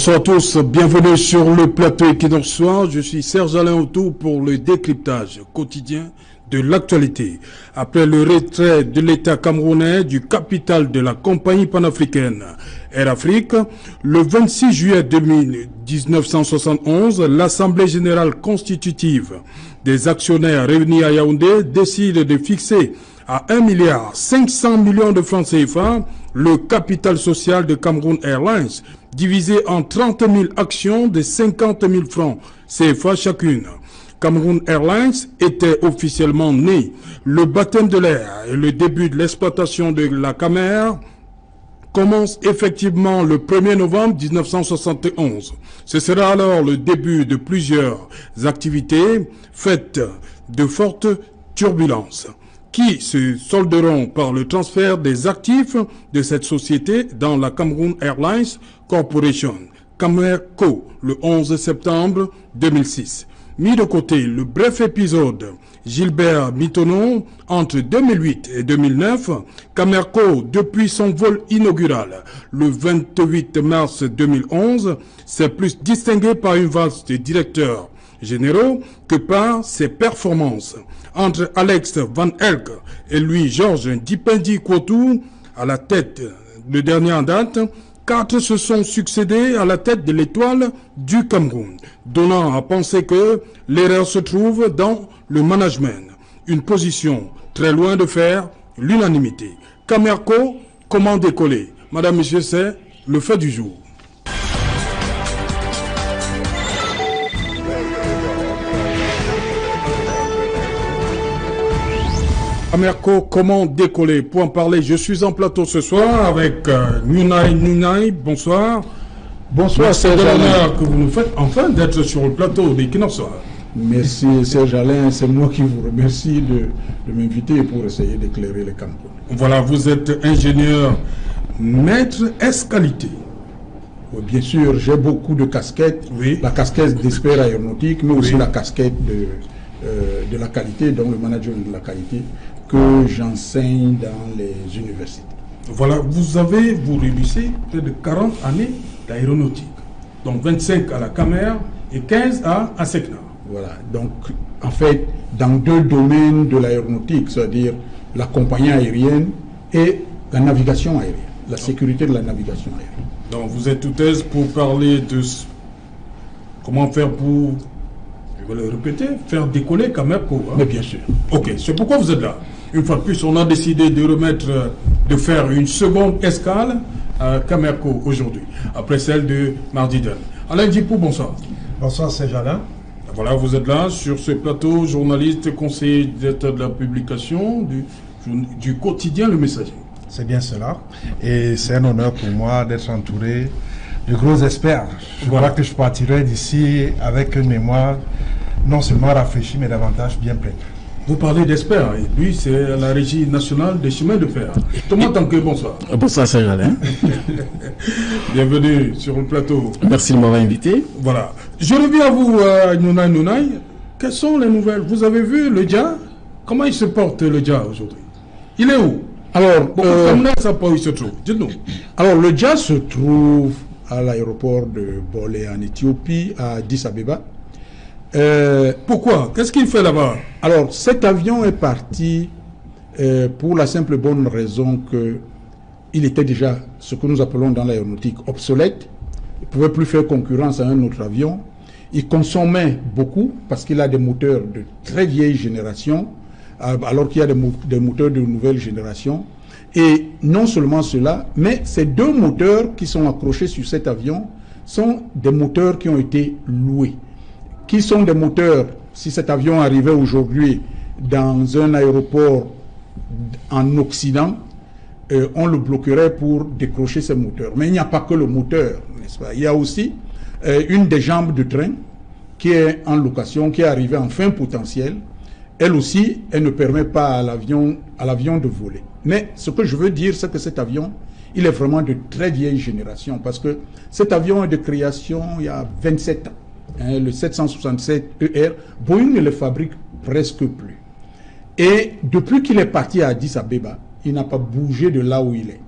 Bonsoir à tous, bienvenue sur le plateau Equinoxois. Je suis Serge Alain Autou pour le décryptage quotidien de l'actualité. Après le retrait de l'État camerounais du capital de la compagnie panafricaine Air Afrique, le 26 juillet 1971, l'Assemblée générale constitutive des actionnaires réunis à Yaoundé décide de fixer à 1,5 milliard de francs CFA le capital social de Cameroun Airlines, divisé en 30 000 actions de 50 000 francs CFA chacune. Cameroun Airlines était officiellement né. Le baptême de l'air et le début de l'exploitation de la Camer commence effectivement le 1er novembre 1971. Ce sera alors le début de plusieurs activités faites de fortes turbulences, qui se solderont par le transfert des actifs de cette société dans la Cameroun Airlines Corporation, Camerco, le 11 septembre 2006. Mis de côté le bref épisode Gilbert Mitonon entre 2008 et 2009, Camerco, depuis son vol inaugural le 28 mars 2011, s'est plus distingué par une valse de directeurs généraux que par ses performances. Entre Alex Van Elk et lui, Georges Dipendi Kwotou, à la tête, le dernier en date, 4 se sont succédés à la tête de l'étoile du Cameroun, donnant à penser que l'erreur se trouve dans le management, une position très loin de faire l'unanimité. Camerco, comment décoller? Madame, Monsieur, c'est le fait du jour. Camerco, comment décoller? Pour en parler, je suis en plateau ce soir avec Nunay. Bonsoir. Bonsoir, c'est de l'honneur que vous nous faites enfin d'être sur le plateau d'Equinoxois. Merci Serge Alain, c'est moi qui vous remercie de m'inviter pour essayer d'éclairer les Cameroun. Voilà, vous êtes ingénieur maître S-qualité. Oui, bien sûr, j'ai beaucoup de casquettes. Oui. La casquette d'expert aéronautique, mais aussi la casquette de la qualité, donc le management de la qualité, que j'enseigne dans les universités. Voilà, vous réunissez près de 40 années d'aéronautique, donc 25 à la Camer et 15 à ASECNA. Voilà, donc en fait, dans 2 domaines de l'aéronautique, c'est-à-dire la compagnie aérienne et la navigation aérienne, la sécurité de la navigation aérienne. Donc vous êtes tout aise pour parler de comment faire pour, je vais le répéter, faire décoller Camerco. Hein? Mais bien sûr. Ok, c'est pourquoi vous êtes là. Une fois de plus, on a décidé de faire une seconde escale à Camerco aujourd'hui, après celle de mardi dernier. Alain Dipou, bonsoir. Bonsoir, c'est Jalin. Voilà, vous êtes là sur ce plateau, journaliste, conseiller directeur de la publication du quotidien Le Messager. C'est bien cela. Et c'est un honneur pour moi d'être entouré de gros experts. Je crois que je partirai d'ici avec une mémoire non seulement rafraîchie, mais davantage bien pleine. Vous parlez d'experts, et lui, c'est la Régie nationale des chemins de fer. Thomas Tanquet, bonsoir. Bonsoir, Serge Alain. Bienvenue sur le plateau. Merci de m'avoir invité. Voilà. Je reviens à vous, Nunay. Quelles sont les nouvelles? Vous avez vu le Dja? Comment il se porte, le Dja, aujourd'hui? Il est où? Alors, où il se trouve? Dites-nous. Alors, le Dja se trouve à l'aéroport de Bolé en Éthiopie, à Addis Abeba. Pourquoi? Qu'est-ce qu'il fait là-bas? Alors, cet avion est parti pour la simple bonne raison qu'il était déjà ce que nous appelons dans l'aéronautique obsolète. Il ne pouvait plus faire concurrence à un autre avion. Il consommait beaucoup parce qu'il a des moteurs de très vieille génération, alors qu'il y a des moteurs de nouvelle génération. Et non seulement cela, mais ces 2 moteurs qui sont accrochés sur cet avion sont des moteurs qui ont été loués. Qui sont des moteurs, si cet avion arrivait aujourd'hui dans un aéroport en Occident, on le bloquerait pour décrocher ces moteurs. Mais il n'y a pas que le moteur, n'est-ce pas? Il y a aussi une des jambes de train qui est en location, qui est arrivée en fin potentiel. Elle aussi, elle ne permet pas à l'avion de voler. Mais ce que je veux dire, c'est que cet avion, il est vraiment de très vieille génération, parce que cet avion est de création il y a 27 ans. Le 767ER, Boeing ne le fabrique presque plus. Et depuis qu'il est parti à Addis Abeba, il n'a pas bougé de là où il est.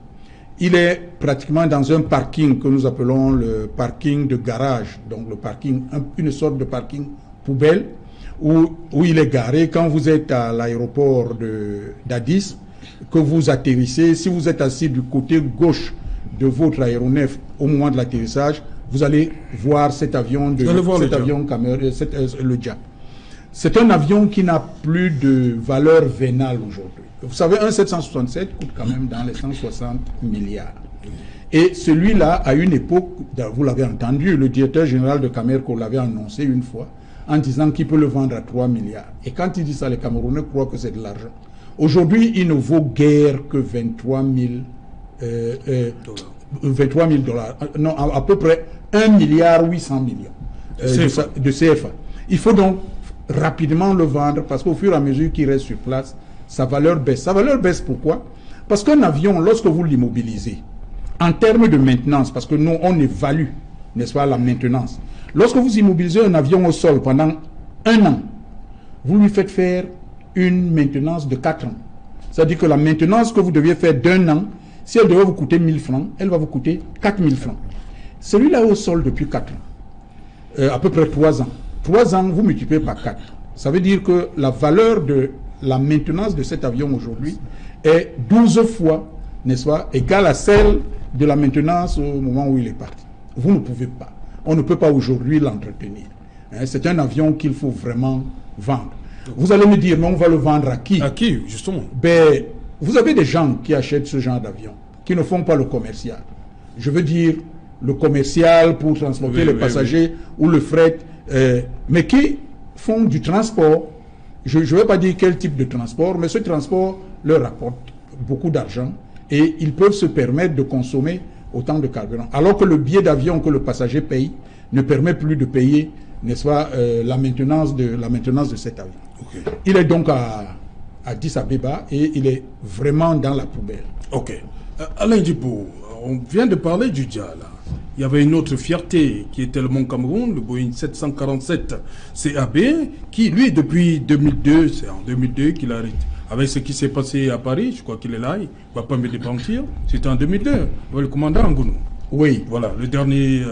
Il est pratiquement dans un parking que nous appelons le parking de garage, donc le parking, une sorte de parking poubelle, où il est garé. Quand vous êtes à l'aéroport d'Addis, que vous atterrissez, si vous êtes assis du côté gauche de votre aéronef au moment de l'atterrissage, vous allez voir cet avion, le JAP. C'est un avion qui n'a plus de valeur vénale aujourd'hui. Vous savez, un 767 coûte quand même dans les 160 milliards. Et celui-là, à une époque, vous l'avez entendu, le directeur général de Camerco l'avait annoncé une fois, en disant qu'il peut le vendre à 3 milliards. Et quand il dit ça, les Camerounais croient que c'est de l'argent. Aujourd'hui, il ne vaut guère que 23 000 dollars. Non, à peu près 1 milliard 800 millions de CFA. Il faut donc rapidement le vendre parce qu'au fur et à mesure qu'il reste sur place, sa valeur baisse. Sa valeur baisse pourquoi? Parce qu'un avion, lorsque vous l'immobilisez, en termes de maintenance, parce que nous, on évalue, n'est-ce pas, la maintenance. Lorsque vous immobilisez un avion au sol pendant 1 an, vous lui faites faire une maintenance de 4 ans. C'est-à-dire que la maintenance que vous deviez faire d'1 an, si elle devait vous coûter 1000 francs, elle va vous coûter 4000 francs. Celui-là est au sol depuis 4 ans, à peu près 3 ans. 3 ans, vous multipliez par 4. Ça veut dire que la valeur de la maintenance de cet avion aujourd'hui est 12 fois, n'est-ce pas, égale à celle de la maintenance au moment où il est parti. Vous ne pouvez pas. On ne peut pas aujourd'hui l'entretenir. C'est un avion qu'il faut vraiment vendre. Vous allez me dire, mais on va le vendre à qui? À qui, justement? Ben, vous avez des gens qui achètent ce genre d'avion, qui ne font pas le commercial. Je veux dire, le commercial pour transporter les passagers ou le fret, mais qui font du transport. Je ne vais pas dire quel type de transport, mais ce transport leur rapporte beaucoup d'argent et ils peuvent se permettre de consommer autant de carburant. Alors que le billet d'avion que le passager paye ne permet plus de payer, n'est-ce pas, la maintenance de cet avion. Okay. Il est donc à Addis Abeba et il est vraiment dans la poubelle. Ok. Alain Djibo, on vient de parler du JA là. Il y avait une autre fierté qui était le Mont Cameroun, le Boeing 747 CAB, qui lui depuis 2002, c'est en 2002 qu'il a arrêté. Avec ce qui s'est passé à Paris, je crois qu'il est là, il ne va pas me démentir, c'était en 2002, le commandant Ngounou. Oui. Voilà, le dernier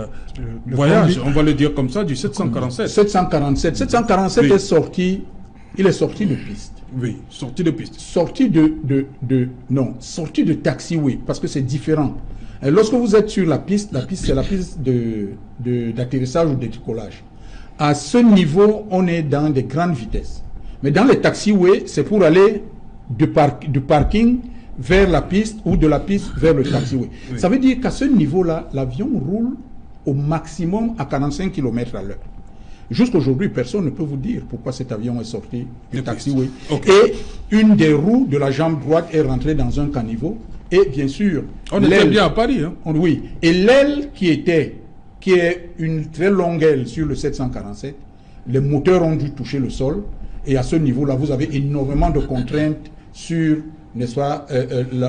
voyage, on va le dire comme ça, du 747. 747 oui. Il est sorti de piste. Oui, sorti de piste. Sorti de taxiway, parce que c'est différent. Et lorsque vous êtes sur la piste c'est la piste d'atterrissage ou de décollage. À ce niveau, on est dans des grandes vitesses. Mais dans les taxiways, c'est pour aller du parking vers la piste ou de la piste vers le taxiway. Oui. Ça veut dire qu'à ce niveau-là, l'avion roule au maximum à 45 km à l'heure. Jusqu'aujourd'hui, personne ne peut vous dire pourquoi cet avion est sorti du taxiway. Okay. Et une des roues de la jambe droite est rentrée dans un caniveau. Et bien sûr... On était bien à Paris. Hein? Oui. Et l'aile qui est une très longue aile sur le 747, les moteurs ont dû toucher le sol. Et à ce niveau-là, vous avez énormément de contraintes sur, n'est-ce pas,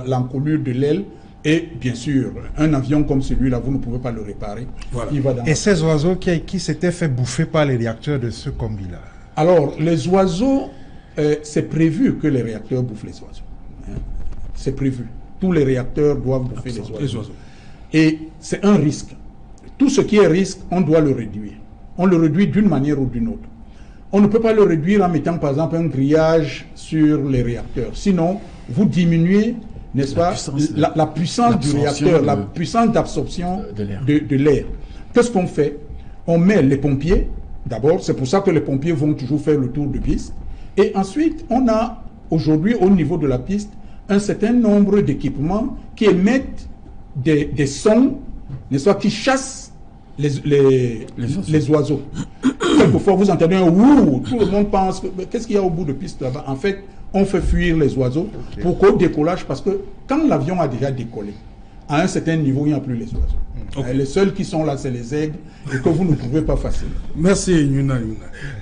l'encolure de l'aile. Et bien sûr, un avion comme celui-là, vous ne pouvez pas le réparer. Voilà. Il va dans ces oiseaux qui s'étaient fait bouffer par les réacteurs de ce combi-là? Alors, les oiseaux, c'est prévu que les réacteurs bouffent les oiseaux. Hein. C'est prévu. Tous les réacteurs doivent bouffer les oiseaux. Et c'est un risque. Tout ce qui est risque, on doit le réduire. On le réduit d'une manière ou d'une autre. On ne peut pas le réduire en mettant par exemple un grillage sur les réacteurs. Sinon, vous diminuez, n'est-ce pas, la puissance du réacteur, la puissance d'absorption de l'air. Qu'est-ce qu'on fait? On met les pompiers, d'abord, c'est pour ça que les pompiers vont toujours faire le tour de piste. Et ensuite, on a aujourd'hui au niveau de la piste un certain nombre d'équipements qui émettent des sons, n'est-ce pas, qui chassent les oiseaux. Quelquefois, vous entendez un ouh, tout le monde pense, qu'est-ce qu'il y a au bout de piste là-bas? En fait, on fait fuir les oiseaux pour qu'au décollage, parce que quand l'avion a déjà décollé, à un certain niveau, il n'y a plus les oiseaux. Les seuls qui sont là, c'est les aigles, et que vous ne pouvez pas facilement. Merci, Yuna.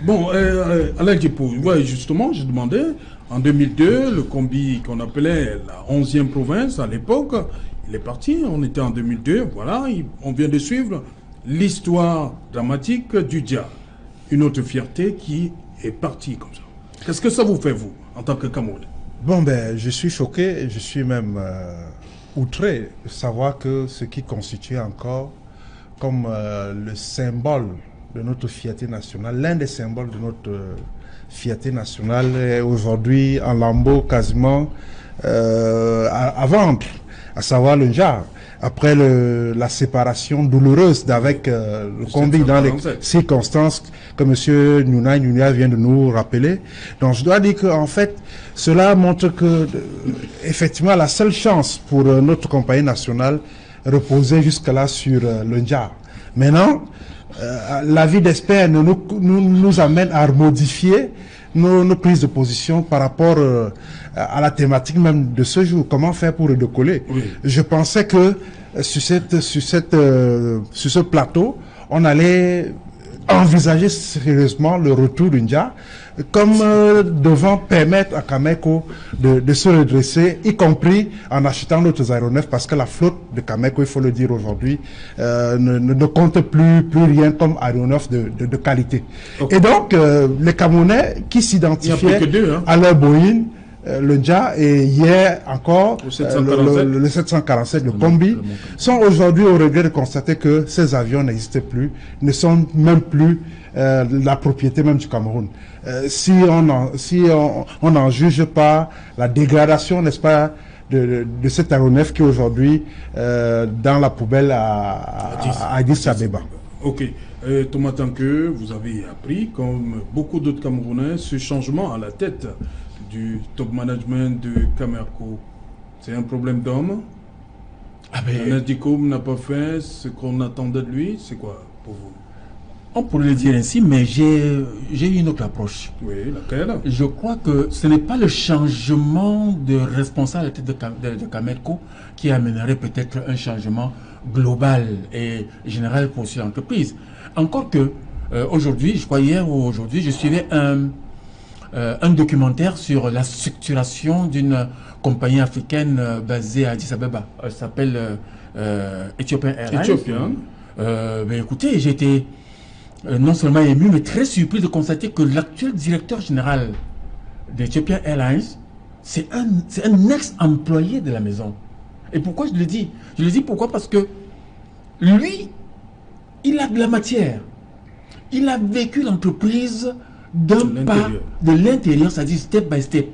Bon, Alain Djibo, ouais, justement, je demandais, en 2002, le combi qu'on appelait la 11e province, à l'époque, il est parti, on était en 2002, voilà, on vient de suivre l'histoire dramatique du JA. Une autre fierté qui est partie comme ça. Qu'est-ce que ça vous fait, vous, en tant que Camerounais? Bon, ben, je suis choqué, je suis même outré de savoir que ce qui constitue encore comme le symbole de notre fierté nationale, l'un des symboles de notre fierté nationale est aujourd'hui en lambeaux quasiment à vendre, à savoir le Ndjar. Après la séparation douloureuse d'avec le combi dans les circonstances que M. Nounia vient de nous rappeler. Donc je dois dire qu'en fait, cela montre que effectivement la seule chance pour notre compagnie nationale reposait jusque-là sur le Ndjar. Maintenant, la vie d'expert nous amène à modifier nos prises de position par rapport à la thématique même de ce jour. Comment faire pour décoller? Oui. Je pensais que sur ce plateau, on allait envisager sérieusement le retour du Ndjar comme devant permettre à Cameco de se redresser, y compris en achetant d'autres aéronefs, parce que la flotte de Cameco, il faut le dire aujourd'hui, ne compte plus rien comme aéronefs de qualité. Okay. Et donc, les Camerounais qui s'identifiaient à leur Boeing, le Ndjar et hier encore le 747, le combi, sont aujourd'hui au regret de constater que ces avions n'existent plus, ne sont même plus la propriété même du Cameroun. Si on n'en juge pas la dégradation, n'est-ce pas, de cet aéronef qui est aujourd'hui dans la poubelle à Addis Abeba. Ok. Thomas Tanque, vous avez appris, comme beaucoup d'autres Camerounais, ce changement à la tête du top management de Camerco. C'est un problème d'homme. Dicom n'a pas fait ce qu'on attendait de lui. C'est quoi pour vous? On pourrait le dire ainsi, mais j'ai une autre approche. Oui, laquelle? Je crois que ce n'est pas le changement de responsabilité de Camerco qui amènerait peut-être un changement global et général pour cette entreprise. Encore que, aujourd'hui, je crois hier ou aujourd'hui, je suivais un documentaire sur la structuration d'une compagnie africaine basée à Addis Abeba. Elle s'appelle Ethiopian Airlines. Écoutez, j'ai été non seulement ému, mais très surpris de constater que l'actuel directeur général d'Ethiopian Airlines, c'est un ex-employé de la maison. Et pourquoi je le dis? Je le dis pourquoi? Parce que lui, il a de la matière. Il a vécu l'entreprise d'un pas de l'intérieur, c'est-à-dire step by step,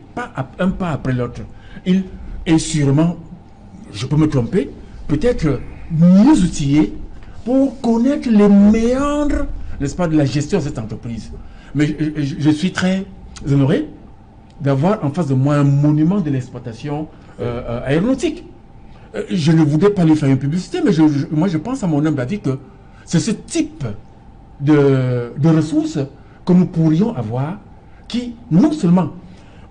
un pas après l'autre. Il est sûrement, je peux me tromper, peut-être mieux outillé pour connaître les méandres, n'est-ce pas, de la gestion de cette entreprise. Mais je suis très honoré d'avoir en face de moi un monument de l'exploitation aéronautique. Je ne voudrais pas lui faire une publicité, mais moi je pense à mon humble avis que c'est ce type de ressources que nous pourrions avoir, qui non seulement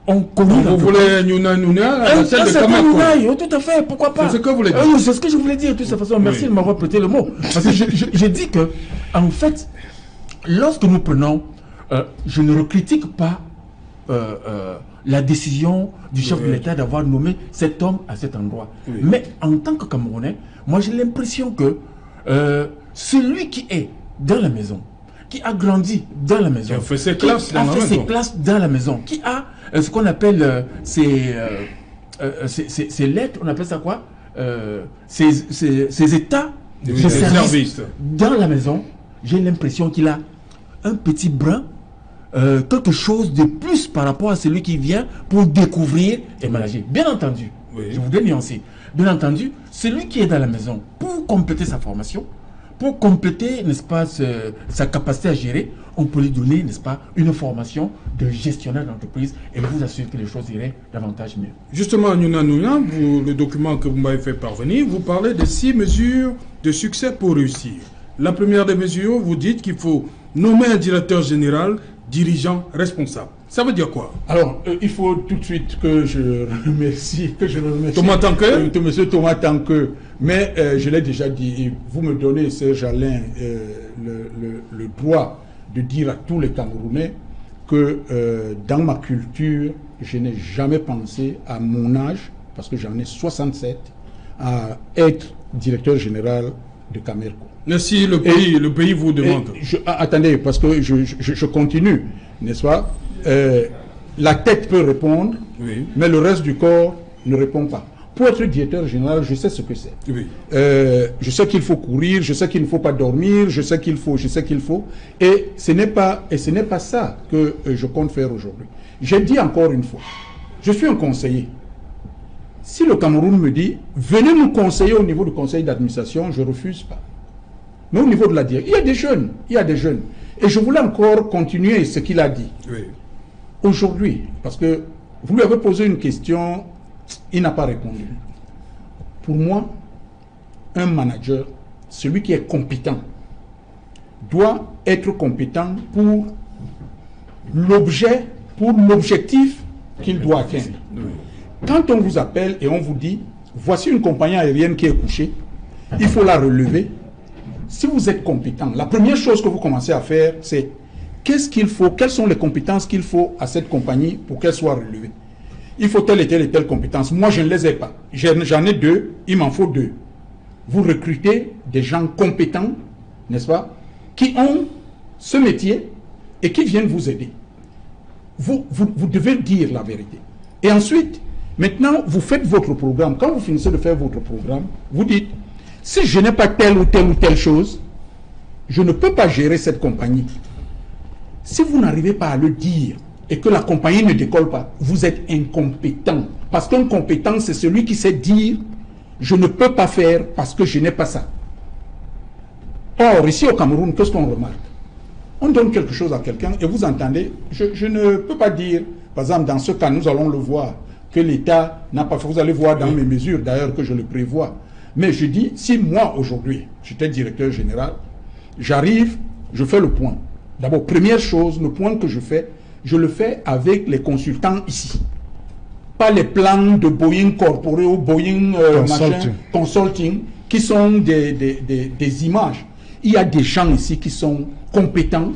ont connu... Vous voulez Nounia à la tête de Camerco? Tout à fait, pourquoi pas? C'est ce que vous voulez dire. C'est ce que je voulais dire, de toute façon. Merci de m'avoir prêté le mot. Parce que j'ai dit que, en fait, lorsque nous prenons, je ne critique pas la décision du chef de l'État d'avoir nommé cet homme à cet endroit. Oui. Mais en tant que Camerounais, moi j'ai l'impression que celui qui est dans la maison, qui a grandi dans la maison, qui a fait ses classes dans la maison, qui a ce qu'on appelle ces lettres, on appelle ça quoi, ces états de service dans la maison, j'ai l'impression qu'il a un petit brin, quelque chose de plus par rapport à celui qui vient pour découvrir et manager. Bien entendu, je voudrais nuancer, bien entendu, celui qui est dans la maison pour compléter sa formation, pour compléter, n'est-ce pas, sa capacité à gérer, on peut lui donner, n'est-ce pas, une formation de gestionnaire d'entreprise et je vous assure que les choses iraient davantage mieux. Justement, Nounia, le document que vous m'avez fait parvenir, vous parlez de 6 mesures de succès pour réussir. La première des mesures, vous dites qu'il faut nommer un directeur général, dirigeant responsable. Ça veut dire quoi? Alors, il faut tout de suite que je remercie Thomas Tanque. Monsieur Thomas Tanque. Mais je l'ai déjà dit, vous me donnez, Serge Alain, le droit de dire à tous les Camerounais que dans ma culture, je n'ai jamais pensé à mon âge, parce que j'en ai 67, à être directeur général de Camerco. Merci, le pays vous demande. Attendez, parce que je continue, n'est-ce pas? La tête peut répondre, mais le reste du corps ne répond pas. pour être directeur général, je sais ce que c'est. Oui. Je sais qu'il faut courir, je sais qu'il ne faut pas dormir, je sais qu'il faut. Et ce n'est pas ça que je compte faire aujourd'hui. J'ai dit encore une fois, je suis un conseiller. Si le Cameroun me dit, venez nous conseiller au niveau du conseil d'administration, je ne refuse pas. Mais au niveau de la direction, il y a des jeunes. Et je voulais encore continuer ce qu'il a dit. Oui. Aujourd'hui, parce que vous lui avez posé une question, il n'a pas répondu. Pour moi, un manager, celui qui est compétent, doit être compétent pour l'objectif qu'il doit atteindre. Quand on vous appelle et on vous dit, voici une compagnie aérienne qui est couchée, il faut la relever. Si vous êtes compétent, la première chose que vous commencez à faire, c'est qu'est-ce qu'il faut, quelles sont les compétences qu'il faut à cette compagnie pour qu'elle soit relevée. Il faut telle et telle compétence. Moi, je ne les ai pas. J'en ai 2, il m'en faut 2. Vous recrutez des gens compétents, n'est-ce pas, qui ont ce métier et qui viennent vous aider. Vous devez dire la vérité. Et ensuite, maintenant, vous faites votre programme. Quand vous finissez de faire votre programme, vous dites, si je n'ai pas telle ou telle chose, je ne peux pas gérer cette compagnie. Si vous n'arrivez pas à le dire et que la compagnie ne décolle pas, vous êtes incompétent. Parce qu'un compétent, c'est celui qui sait dire, je ne peux pas faire parce que je n'ai pas ça. Or, ici au Cameroun, qu'est-ce qu'on remarque? On donne quelque chose à quelqu'un et vous entendez, je ne peux pas dire, par exemple, dans ce cas, nous allons le voir, que l'État n'a pas fait. Vous allez voir dans mes mesures, d'ailleurs, que je le prévois. Mais je dis, si moi, aujourd'hui, j'étais directeur général, j'arrive, je fais le point. D'abord, première chose, le point que je le fais avec les consultants ici. Pas les plans de Boeing Corporate ou Boeing Consulting, qui sont des images. Il y a des gens ici qui sont compétents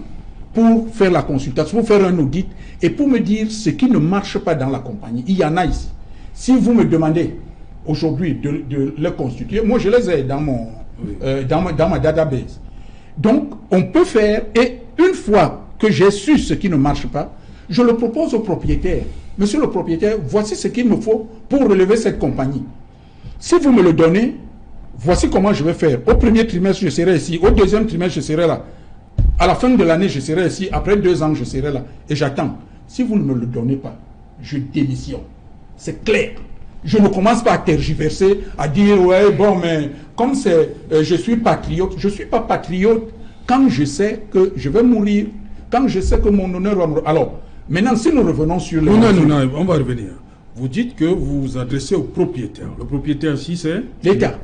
pour faire la consultation, pour faire un audit et pour me dire ce qui ne marche pas dans la compagnie. Il y en a ici. Si vous me demandez aujourd'hui de les constituer, moi je les ai dans ma database. Donc, on peut faire, et une fois que j'ai su ce qui ne marche pas, je le propose au propriétaire. Monsieur le propriétaire, voici ce qu'il me faut pour relever cette compagnie. Si vous me le donnez, voici comment je vais faire. Au premier trimestre, je serai ici. Au deuxième trimestre, je serai là. À la fin de l'année, je serai ici. Après 2 ans, je serai là. Et j'attends. Si vous ne me le donnez pas, je démissionne. C'est clair. Je ne commence pas à tergiverser, à dire, ouais, bon, mais comme c'est, je suis patriote. Je ne suis pas patriote quand je sais que je vais mourir, quand je sais que mon honneur va mourir. Alors, maintenant, si nous revenons sur le... Non, on va revenir. Vous dites que vous vous adressez au propriétaire. Le propriétaire ici, c'est... L'État.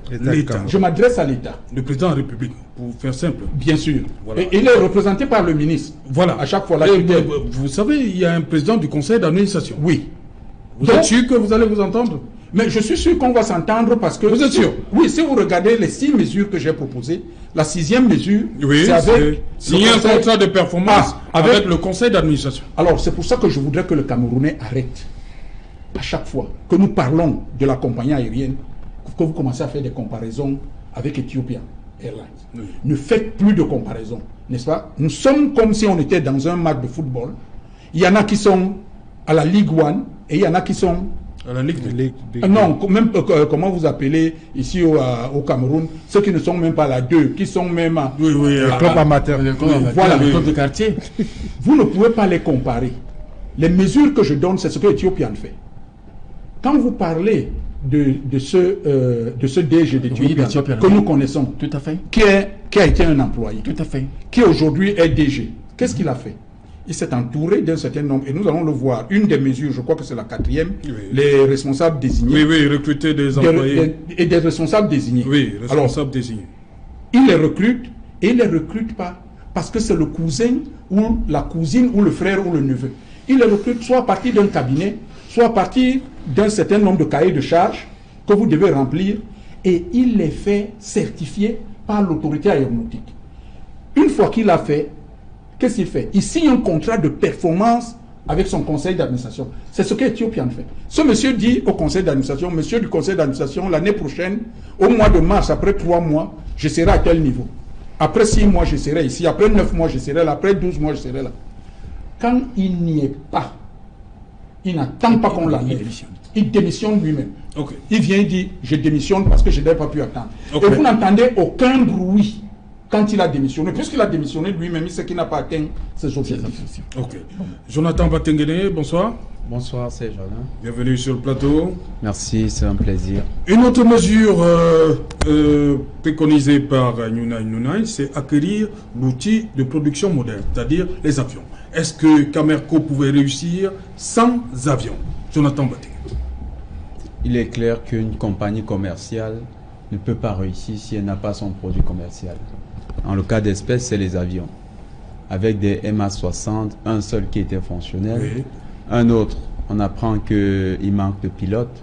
Je m'adresse à l'État. Le président de la République, pour faire simple. Bien sûr. Voilà. Et il est représenté par le ministre. Voilà. À chaque fois. Là, vous savez, il y a un président du conseil d'administration. Oui. Vous êtes sûr que vous allez vous entendre? Mais je suis sûr qu'on va s'entendre parce que... Vous êtes sûr? Oui, si vous regardez les 6 mesures que j'ai proposées, la 6e mesure, oui, c'est avec... signer un contrat de performance avec le conseil d'administration. Alors, c'est pour ça que je voudrais que le Camerounais arrête. À chaque fois que nous parlons de la compagnie aérienne, que vous commencez à faire des comparaisons avec Ethiopian Airlines. Oui. Ne faites plus de comparaisons, n'est-ce pas? Nous sommes comme si on était dans un match de football. Il y en a qui sont à la Ligue 1 et il y en a qui sont... À la Ligue non, même, comment vous appelez ici au Cameroun, ceux qui ne sont même pas à la 2, qui sont même à... Oui, le club amateur. Voilà, le club de quartier. Vous ne pouvez pas les comparer. Les mesures que je donne, c'est ce que Ethiopian fait. Quand vous parlez de ce DG d'Ethiopian que nous connaissons, tout à fait, qui a été un employé, tout à fait, qui aujourd'hui est DG, qu'est-ce qu'il a fait? Il s'est entouré d'un certain nombre, et nous allons le voir. Une des mesures, je crois que c'est la 4e, les responsables désignés. Oui, recruter des employés. Et des responsables désignés. Oui, responsables désignés. Il les recrute, et il ne les recrute pas parce que c'est le cousin, ou la cousine, ou le frère, ou le neveu. Il les recrute soit à partir d'un cabinet, soit à partir d'un certain nombre de cahiers de charges que vous devez remplir, et il les fait certifier par l'autorité aéronautique. Une fois qu'il l'a fait, qu'est-ce qu'il fait? Il signe un contrat de performance avec son conseil d'administration. C'est ce qu'Ethiopian fait. Ce monsieur dit au conseil d'administration, monsieur du conseil d'administration, l'année prochaine, au mois de mars, après 3 mois, je serai à tel niveau. Après 6 mois, je serai ici. Après 9 mois, je serai là. Après 12 mois, je serai là. Quand il n'y est pas, il n'attend pas qu'on l'amène. il démissionne lui-même. Ok. Il vient et dit, je démissionne parce que je n'avais pas pu attendre. Ok. Et vous n'entendez aucun bruit quand il a démissionné. Puisqu'il a démissionné lui-même, il sait qu'il n'a pas atteint ses objectifs. Ok. Jonathan Batengene, bonsoir. Bonsoir, c'est Jordan. Bienvenue sur le plateau. Merci, c'est un plaisir. Une autre mesure préconisée par Nunai, c'est acquérir l'outil de production moderne, c'est-à-dire les avions. Est-ce que Camerco pouvait réussir sans avions? Jonathan Batengene. Il est clair qu'une compagnie commerciale ne peut pas réussir si elle n'a pas son produit commercial. En le cas d'espèce, c'est les avions. Avec des MA60, un seul qui était fonctionnel, Oui. un autre, on apprend qu'il manque de pilotes.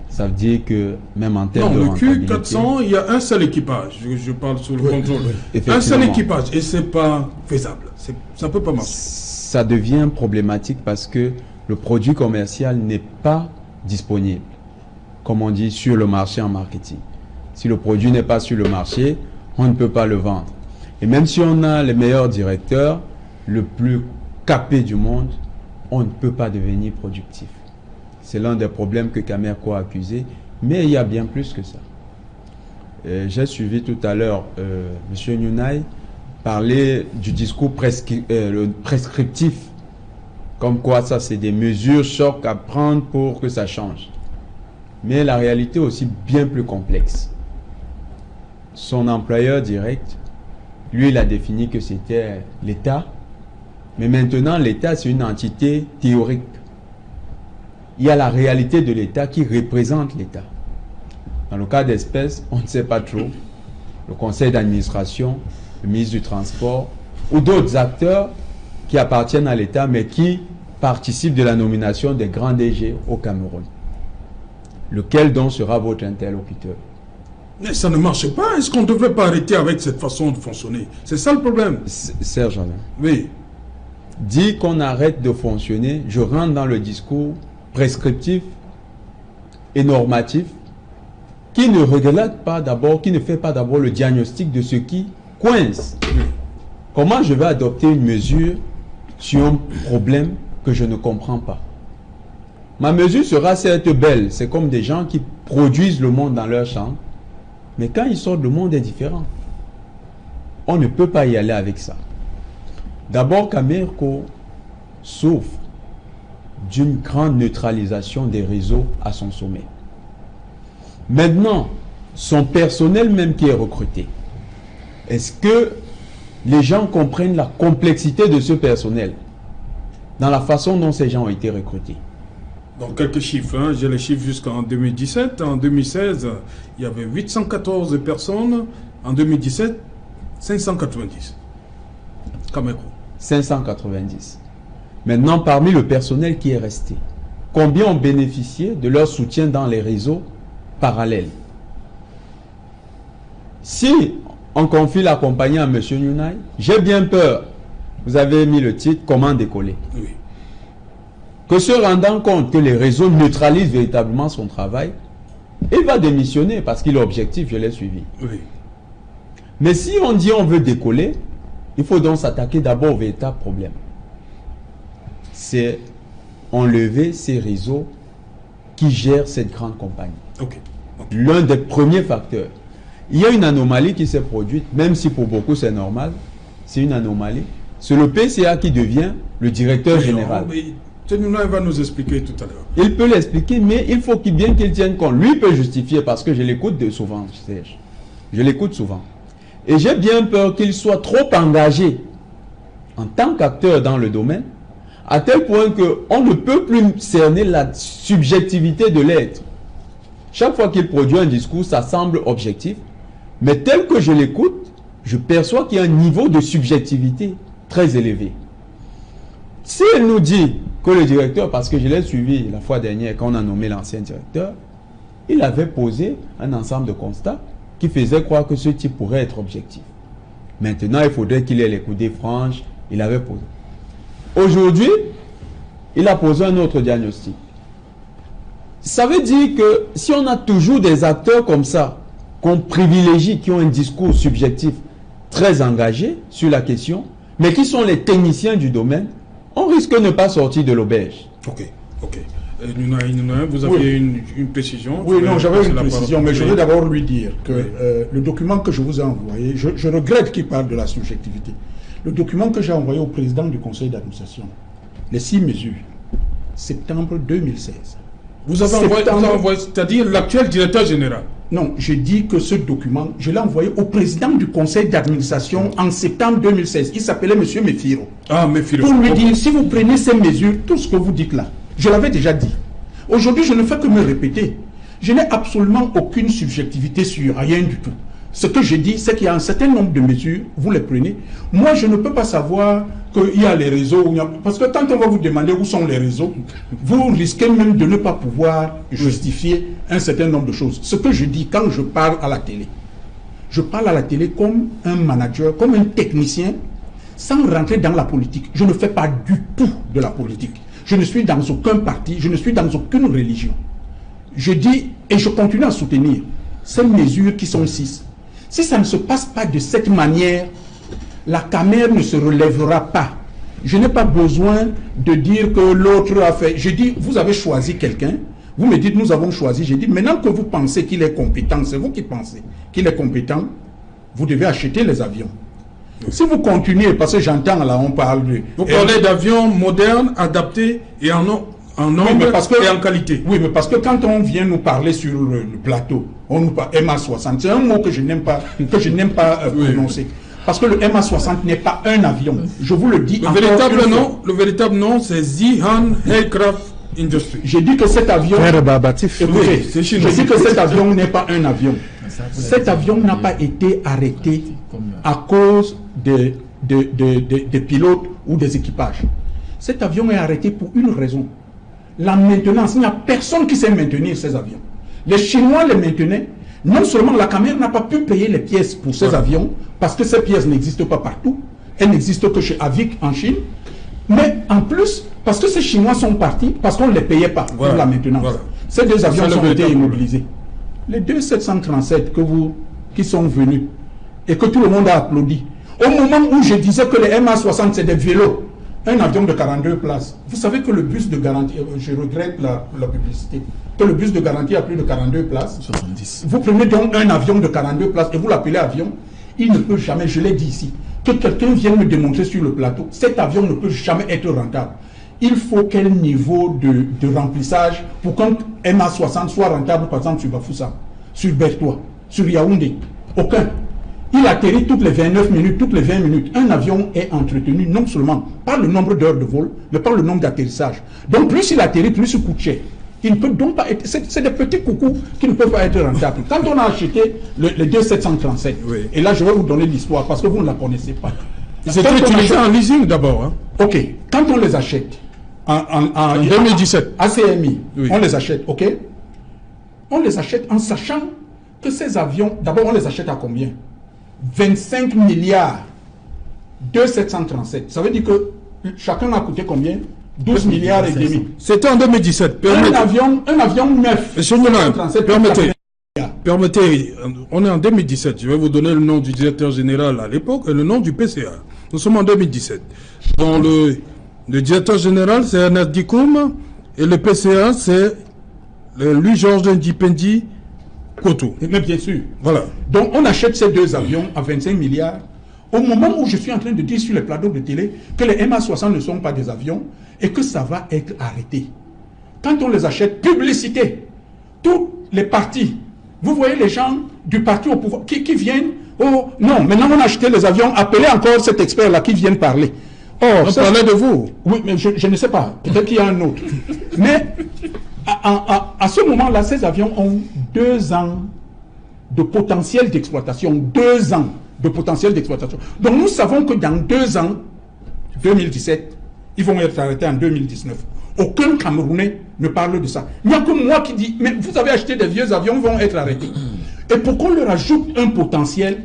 Ça veut dire que même en termes Non, de le rentabilité... Q400, il y a un seul équipage. Je parle sous le contrôle. Un seul Effectivement. équipage et c'est pas faisable. Ça peut pas marcher. Ça devient problématique parce que le produit commercial n'est pas disponible, comme on dit, sur le marché en marketing. Si le produit n'est pas sur le marché, on ne peut pas le vendre. Et même si on a les meilleurs directeurs, le plus capé du monde, on ne peut pas devenir productif. C'est l'un des problèmes que Camerco a accusé, mais il y a bien plus que ça. J'ai suivi tout à l'heure M. Nunai parler du discours prescriptif, comme quoi ça c'est des mesures chocs à prendre pour que ça change. Mais la réalité est aussi bien plus complexe. Son employeur direct, lui, il a défini que c'était l'État. Mais maintenant, l'État, c'est une entité théorique. Il y a la réalité de l'État qui représente l'État. Dans le cas d'espèce, on ne sait pas trop. Le conseil d'administration, le ministre du Transport, ou d'autres acteurs qui appartiennent à l'État, mais qui participent de la nomination des grands DG au Cameroun. Lequel donc sera votre interlocuteur? Mais ça ne marche pas. Est-ce qu'on ne devrait pas arrêter avec cette façon de fonctionner? C'est ça le problème. Serge Alain. Oui. Dit qu'on arrête de fonctionner, je rentre dans le discours prescriptif et normatif qui ne regarde pas d'abord, qui ne fait pas d'abord le diagnostic de ce qui coince. Comment je vais adopter une mesure sur un problème que je ne comprends pas? Ma mesure sera certes belle, c'est comme des gens qui produisent le monde dans leur chambre, mais quand ils sortent, le monde est différent. On ne peut pas y aller avec ça. D'abord, Camerco souffre d'une grande neutralisation des réseaux à son sommet. Maintenant, son personnel même qui est recruté, est-ce que les gens comprennent la complexité de ce personnel dans la façon dont ces gens ont été recrutés? Donc quelques chiffres, hein. J'ai les chiffres jusqu'en 2017. En 2016, il y avait 814 personnes. En 2017, 590. Camerco. 590. Maintenant, parmi le personnel qui est resté, combien ont bénéficié de leur soutien dans les réseaux parallèles? Si on confie la compagnie à M. Nunai, j'ai bien peur, vous avez mis le titre « Comment décoller ». Oui. Que se rendant compte que les réseaux neutralisent véritablement son travail, il va démissionner parce qu'il est objectif, je l'ai suivi. Oui. Mais si on dit on veut décoller, il faut donc s'attaquer d'abord au véritable problème. C'est enlever ces réseaux qui gèrent cette grande compagnie. Ok. L'un des premiers facteurs. Il y a une anomalie qui s'est produite, même si pour beaucoup c'est normal, c'est une anomalie. C'est le PCA qui devient le directeur général. Nunai va nous expliquer tout à l'heure. Il peut l'expliquer, mais il faut bien qu'il tienne compte. Lui peut justifier parce que je l'écoute souvent, Serge. Je l'écoute souvent. Et j'ai bien peur qu'il soit trop engagé en tant qu'acteur dans le domaine, à tel point qu'on ne peut plus cerner la subjectivité de l'être. Chaque fois qu'il produit un discours, ça semble objectif, mais tel que je l'écoute, je perçois qu'il y a un niveau de subjectivité très élevé. Si elle nous dit que le directeur, parce que je l'ai suivi la fois dernière quand on a nommé l'ancien directeur, il avait posé un ensemble de constats qui faisaient croire que ce type pourrait être objectif. Maintenant, il faudrait qu'il ait les coudées franches, il avait posé. Aujourd'hui, il a posé un autre diagnostic. Ça veut dire que si on a toujours des acteurs comme ça, qu'on privilégie, qui ont un discours subjectif très engagé sur la question, mais qui sont les techniciens du domaine, on risque de ne pas sortir de l'auberge. Ok, ok. Vous aviez une précision. Oui, non, j'avais une précision, mais je veux d'abord lui dire que le document que je vous ai envoyé, je regrette qu'il parle de la subjectivité. Le document que j'ai envoyé au président du conseil d'administration, les 6 mesures, septembre 2016. Vous avez envoyé, c'est-à-dire l'actuel directeur général. Non, je dis que ce document, je l'ai envoyé au président du conseil d'administration en septembre 2016. Il s'appelait M. Mefiro. Ah, Mefiro. Pour lui dire, si vous prenez ces mesures, tout ce que vous dites là, je l'avais déjà dit. Aujourd'hui, je ne fais que me répéter. Je n'ai absolument aucune subjectivité sur rien du tout. Ce que je dis, c'est qu'il y a un certain nombre de mesures, vous les prenez. Moi, je ne peux pas savoir qu'il y a les réseaux. Parce que quand on va vous demander où sont les réseaux, vous risquez même de ne pas pouvoir justifier un certain nombre de choses. Ce que je dis quand je parle à la télé, je parle à la télé comme un manager, comme un technicien, sans rentrer dans la politique. Je ne fais pas du tout de la politique. Je ne suis dans aucun parti, je ne suis dans aucune religion. Je dis, et je continue à soutenir, ces mesures qui sont 6. Si ça ne se passe pas de cette manière, la caméra ne se relèvera pas. Je n'ai pas besoin de dire que l'autre a fait. Je dis, vous avez choisi quelqu'un, vous me dites, nous avons choisi. Je dis, maintenant que vous pensez qu'il est compétent, c'est vous qui pensez qu'il est compétent, vous devez acheter les avions. Si vous continuez, parce que j'entends là, on parle de... Vous parlez d'avions modernes, adaptés et en nombre et en qualité. Oui, mais parce que quand on vient nous parler sur le plateau, on nous parle MA60. C'est un mot que je n'aime pas, prononcer. Parce que le MA60 n'est pas un avion. Je vous le dis. Le véritable nom, c'est Zihan Aircraft Industry. J'ai dit que cet avion... Écoutez, je dis que cet avion n'est pas un avion. Cet avion n'a pas été arrêté à cause des pilotes ou des équipages. Cet avion est arrêté pour une raison. La maintenance, il n'y a personne qui sait maintenir ces avions. Les Chinois les maintenaient. Non seulement la caméra n'a pas pu payer les pièces pour ces avions, parce que ces pièces n'existent pas partout, elles n'existent que chez Avic en Chine, mais en plus, parce que ces Chinois sont partis, parce qu'on ne les payait pas pour la maintenance. Ces 2 avions ont été immobilisés. Les 2 737 qui sont venus et que tout le monde a applaudi, au moment où je disais que les MA60 c'est des vélos, un avion de 42 places. Vous savez que le bus de garantie, je regrette la publicité, que le bus de garantie a plus de 42 places. 70. Vous prenez donc un avion de 42 places et vous l'appelez avion, il ne peut jamais, je l'ai dit ici, que quelqu'un vienne me démontrer sur le plateau, cet avion ne peut jamais être rentable. Il faut quel niveau de remplissage pour qu'un MA60 soit rentable, par exemple sur Bafoussam, sur Bertois, sur Yaoundé? Aucun. Il atterrit toutes les 29 minutes, toutes les 20 minutes. Un avion est entretenu non seulement par le nombre d'heures de vol, mais par le nombre d'atterrissages. Donc plus il atterrit, plus il coûte cher. Il ne peut donc pas être... C'est des petits coucous qui ne peuvent pas être rentables. Quand on a acheté les 2737, et là je vais vous donner l'histoire parce que vous ne la connaissez pas. Ils étaient utilisés en leasing d'abord. Hein. Ok, quand on les achète, en 2017, ACMI, on les achète, ok? On les achète en sachant que ces avions, d'abord on les achète à combien? 25 milliards 2737. Ça veut dire que chacun a coûté combien? 12 milliards et demi. C'était en 2017. Un avion neuf. Permettez, on est en 2017. Je vais vous donner le nom du directeur général à l'époque et le nom du PCA. Nous sommes en 2017. Dans le directeur général, c'est Ernest Dikoum et le PCA, c'est Louis-Georges Ndipendi Koto. Mais bien sûr. Voilà. Donc on achète ces 2 avions à 25 milliards. Au moment où je suis en train de dire sur les plateaux de télé que les MA60 ne sont pas des avions et que ça va être arrêté. Quand on les achète, publicité. Tous les partis. Vous voyez les gens du parti au pouvoir qui viennent. Oh non, maintenant on a acheté les avions. Appelez encore cet expert-là qui vient parler. Oh, on parlait de vous. Oui, mais je ne sais pas. Peut-être qu'il y a un autre. Mais à ce moment-là, ces avions ont 2 ans de potentiel d'exploitation. 2 ans de potentiel d'exploitation. Donc nous savons que dans 2 ans, 2017, ils vont être arrêtés en 2019. Aucun Camerounais ne parle de ça. Il n'y a que moi qui dis, mais vous avez acheté des vieux avions, ils vont être arrêtés. Et pour qu'on leur ajoute un potentiel,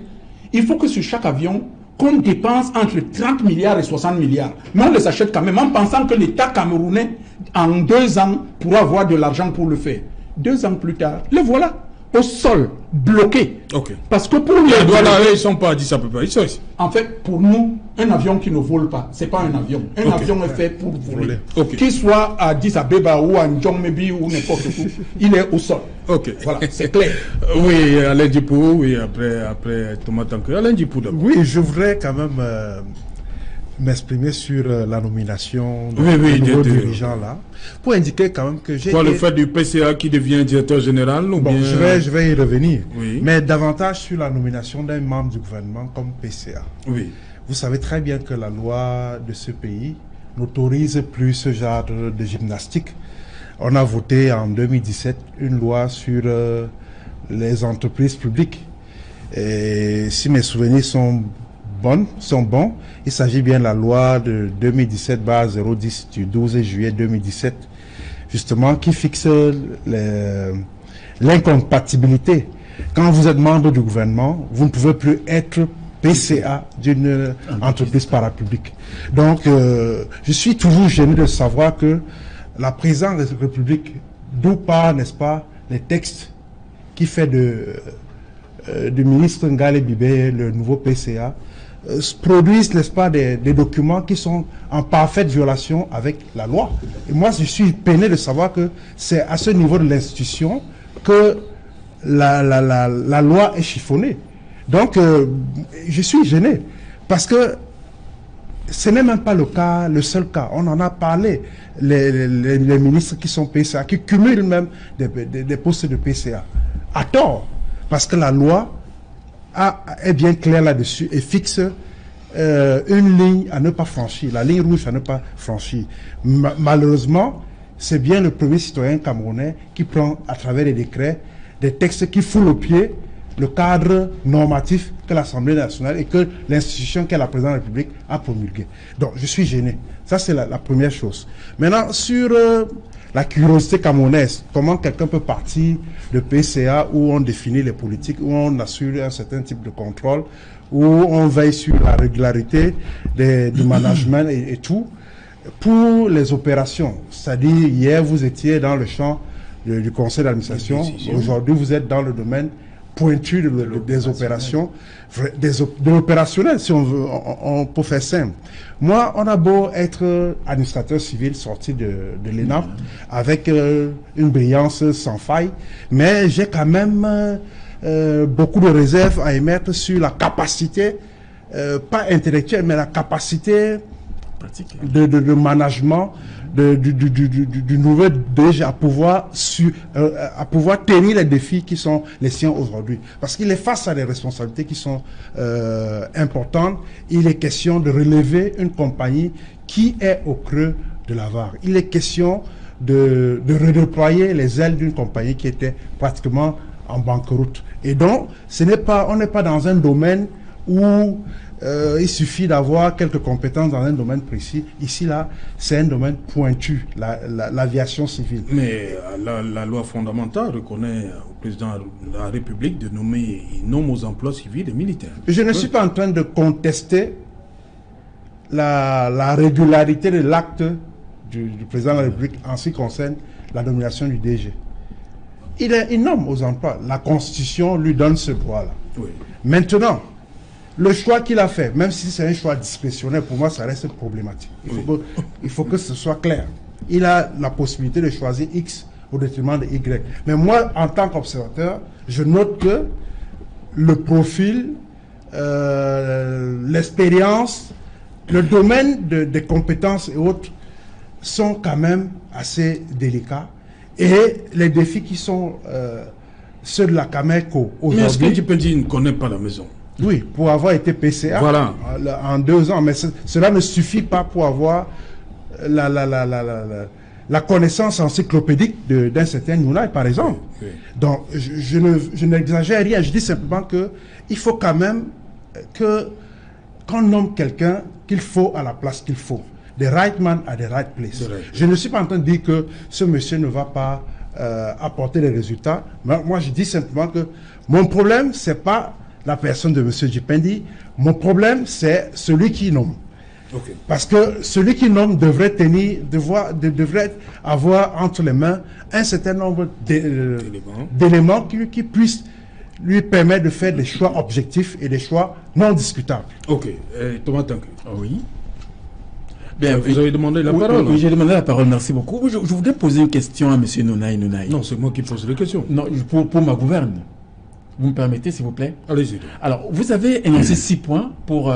il faut que sur chaque avion, qu'on dépense entre 30 milliards et 60 milliards. Mais on les achète quand même en pensant que l'État camerounais, en 2 ans, pourra avoir de l'argent pour le faire. 2 ans plus tard, les voilà. au sol, bloqués. Ok. Parce que pour nous, Les Douala, ils ne sont pas à Addis Abeba, ils sont ici. en fait, pour nous, un avion qui ne vole pas, c'est pas un avion. Un Ok. avion est fait pour voler. Ok. Qu'il soit à Addis Abeba ou à Ndjongmebi ou n'importe où, il est au sol. Ok. Voilà, c'est clair. Oui, Alain Djipou, oui, après Thomas Tankeur. Alain Djipou d'abord. Oui, je voudrais quand même m'exprimer sur la nomination Oui, du nouveau de- dirigeant là, pour indiquer quand même que j'ai Quoi, le été- fait du PCA qui devient directeur général ou Bon, bien... je vais y revenir, Oui. mais davantage sur la nomination d'un membre du gouvernement comme PCA. Oui. Vous savez très bien que la loi de ce pays n'autorise plus ce genre de gymnastique. On a voté en 2017 une loi sur les entreprises publiques. Et si mes souvenirs sont bons, il s'agit bien de la loi de 2017-010 du 12 juillet 2017, justement, qui fixe l'incompatibilité. Quand vous êtes membre du gouvernement, vous ne pouvez plus être PCA d'une entreprise parapublique. Donc, je suis toujours gêné de savoir que la présidente de la République, d'où part, n'est-ce pas, les textes qui fait du ministre Ngale Bibé, le nouveau PCA, produisent, n'est-ce pas, des documents qui sont en parfaite violation avec la loi. Et moi, je suis peiné de savoir que c'est à ce niveau de l'institution que la loi est chiffonnée. Donc, je suis gêné parce que ce n'est même pas le seul cas. On en a parlé. Les ministres qui sont PCA, qui cumulent même des postes de PCA, à tort, parce que la loi est bien claire là-dessus et fixe une ligne à ne pas franchir, la ligne rouge à ne pas franchir. Malheureusement, c'est bien le premier citoyen camerounais qui prend à travers les décrets des textes qui foulent au pied le cadre normatif que l'Assemblée nationale et que l'institution qu'est la présidente de la République a promulgué. Donc, je suis gêné. Ça, c'est la première chose. Maintenant, sur la curiosité camerounaise, comment quelqu'un peut partir de PCA où on définit les politiques, où on assure un certain type de contrôle, où on veille sur la régularité du management et tout, pour les opérations. C'est-à-dire, hier, vous étiez dans le champ du conseil d'administration, aujourd'hui, vous êtes dans le domaine pointu des opérations, de l'opérationnel, si on veut, on peut faire simple. Moi, on a beau être administrateur civil sorti de l'ENAP avec une brillance sans faille, mais j'ai quand même beaucoup de réserves à émettre sur la capacité, pas intellectuelle, mais la capacité de management du nouveau DG à pouvoir tenir les défis qui sont les siens aujourd'hui. Parce qu'il est face à des responsabilités qui sont importantes. Il est question de relever une compagnie qui est au creux de la vague. Il est question de redéployer les ailes d'une compagnie qui était pratiquement en banqueroute. Et donc, on n'est pas dans un domaine où il suffit d'avoir quelques compétences dans un domaine précis. Ici, là, c'est un domaine pointu, l'aviation civile. Mais la loi fondamentale reconnaît au président de la République de nommer, il nomme aux emplois civils et militaires. Je ne suis pas en train de contester la régularité de l'acte du président de la République en ce qui concerne la nomination du DG. Il nomme aux emplois. La Constitution lui donne ce droit-là. Oui. Maintenant, le choix qu'il a fait, même si c'est un choix discrétionnaire, pour moi, ça reste problématique. Il faut que ce soit clair. Il a la possibilité de choisir X au détriment de Y. Mais moi, en tant qu'observateur, je note que le profil, l'expérience, le domaine des compétences et autres sont quand même assez délicats. Et les défis qui sont ceux de la Cameco aujourd'hui... Mais est-ce que Djipendi ne connaît pas la maison? Oui, pour avoir été PCA voilà. En 2 ans, mais cela ne suffit pas pour avoir la connaissance encyclopédique d'un certain Nounai, par exemple. Oui. Donc, je n'exagère rien, je dis simplement qu'il faut quand même qu'on nomme quelqu'un qu'il faut à la place qu'il faut. The right man at the right place. Right. Je ne suis pas en train de dire que ce monsieur ne va pas apporter des résultats. Mais moi, je dis simplement que mon problème, c'est pas la personne de M. Djipendi. Mon problème, c'est celui qui nomme. Ok. Parce que celui qui nomme devrait avoir entre les mains un certain nombre d'éléments qui puissent lui permettre de faire des choix objectifs et des choix non discutables. Ok. Thomas Tanke. Oui. Bien, Vous avez demandé la parole. Oui, j'ai demandé la parole, merci beaucoup. Je voudrais poser une question à M. Nonaï. Non, c'est moi qui pose les questions. Non, pour ma gouverne. Vous me permettez, s'il vous plaît? Allez-y. Alors, vous avez énoncé 6 points pour...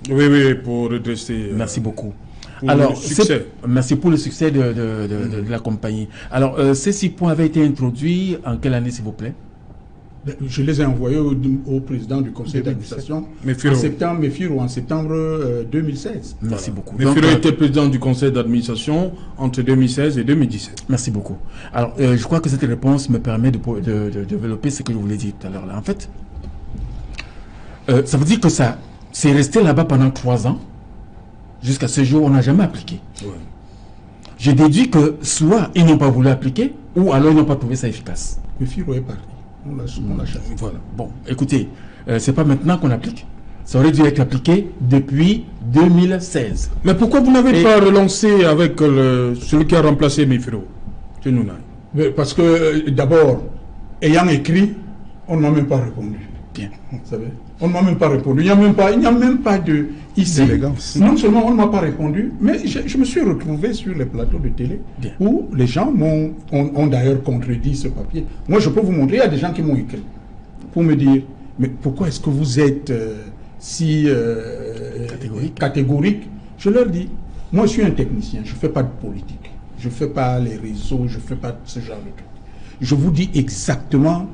Oui, pour redresser... merci beaucoup. Pour Alors, le succès. Merci pour le succès de la compagnie. Alors, ces 6 points avaient été introduits en quelle année, s'il vous plaît? Je les ai envoyés au président du conseil d'administration en septembre 2016. Merci beaucoup. Mefiro était président du conseil d'administration entre 2016 et 2017. Merci beaucoup. Alors, je crois que cette réponse me permet de développer ce que je voulais dire tout à l'heure. En fait, ça veut dire que ça c'est resté là-bas pendant 3 ans. Jusqu'à ce jour, on n'a jamais appliqué. Ouais. J'ai déduit que soit ils n'ont pas voulu appliquer, ou alors ils n'ont pas trouvé ça efficace. Mefiro est parti. On l'a chassé. Voilà. Bon, écoutez, c'est pas maintenant qu'on applique. Ça aurait dû être appliqué depuis 2016. Mais pourquoi vous n'avez pas relancé avec celui qui a remplacé Mefiro? Parce que d'abord, ayant écrit, on ne m'a même pas répondu. Bien. Vous savez, on ne m'a même pas répondu. Il n'y a même pas de ici. Non seulement on ne m'a pas répondu, mais je me suis retrouvé sur les plateaux de télé. Bien. Où les gens ont d'ailleurs contredit ce papier. Moi, je peux vous montrer, il y a des gens qui m'ont écrit pour me dire, mais pourquoi est-ce que vous êtes si catégorique? Je leur dis, moi je suis un technicien, je ne fais pas de politique, je ne fais pas les réseaux, je ne fais pas ce genre de trucs. Je vous dis exactement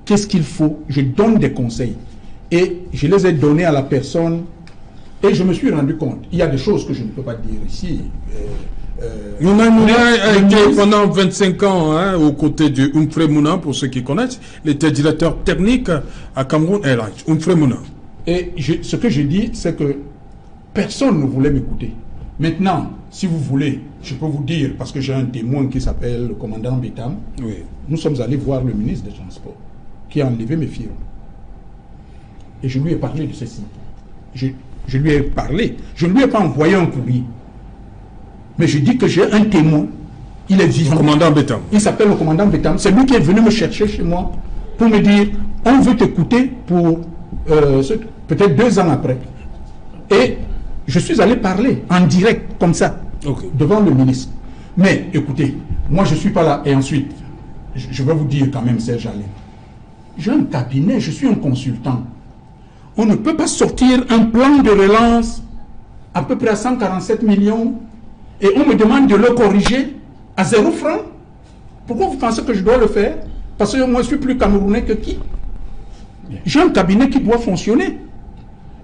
qu'est-ce qu'il faut, je donne des conseils. Et je les ai donnés à la personne et je me suis rendu compte. Il y a des choses que je ne peux pas dire ici. Mouna a été pendant 25 ans aux côtés de Humphrey Mouna, pour ceux qui connaissent. Il était directeur technique à Cameroun Airlines. Humphrey Mouna. Et ce que j'ai dit, c'est que personne ne voulait m'écouter. Maintenant, si vous voulez, je peux vous dire, parce que j'ai un témoin qui s'appelle le commandant Bétam, oui. Nous sommes allés voir le ministre des Transports, qui a enlevé Mefiro. Et je lui ai parlé de ceci. Je lui ai parlé. Je ne lui ai pas envoyé un courrier. Mais je dis que j'ai un témoin. Il est vivant. Le commandant Bétam. Il s'appelle le commandant Bétam. C'est lui qui est venu me chercher chez moi pour me dire, on veut t'écouter pour peut-être 2 ans après. Et je suis allé parler en direct, comme ça, devant le ministre. Mais écoutez, moi je ne suis pas là. Et ensuite, je vais vous dire quand même, Serge Alain, j'ai un cabinet, je suis un consultant. On ne peut pas sortir un plan de relance à peu près à 147 millions et on me demande de le corriger à 0 francs. Pourquoi vous pensez que je dois le faire? Parce que moi je suis plus camerounais que qui? J'ai un cabinet qui doit fonctionner.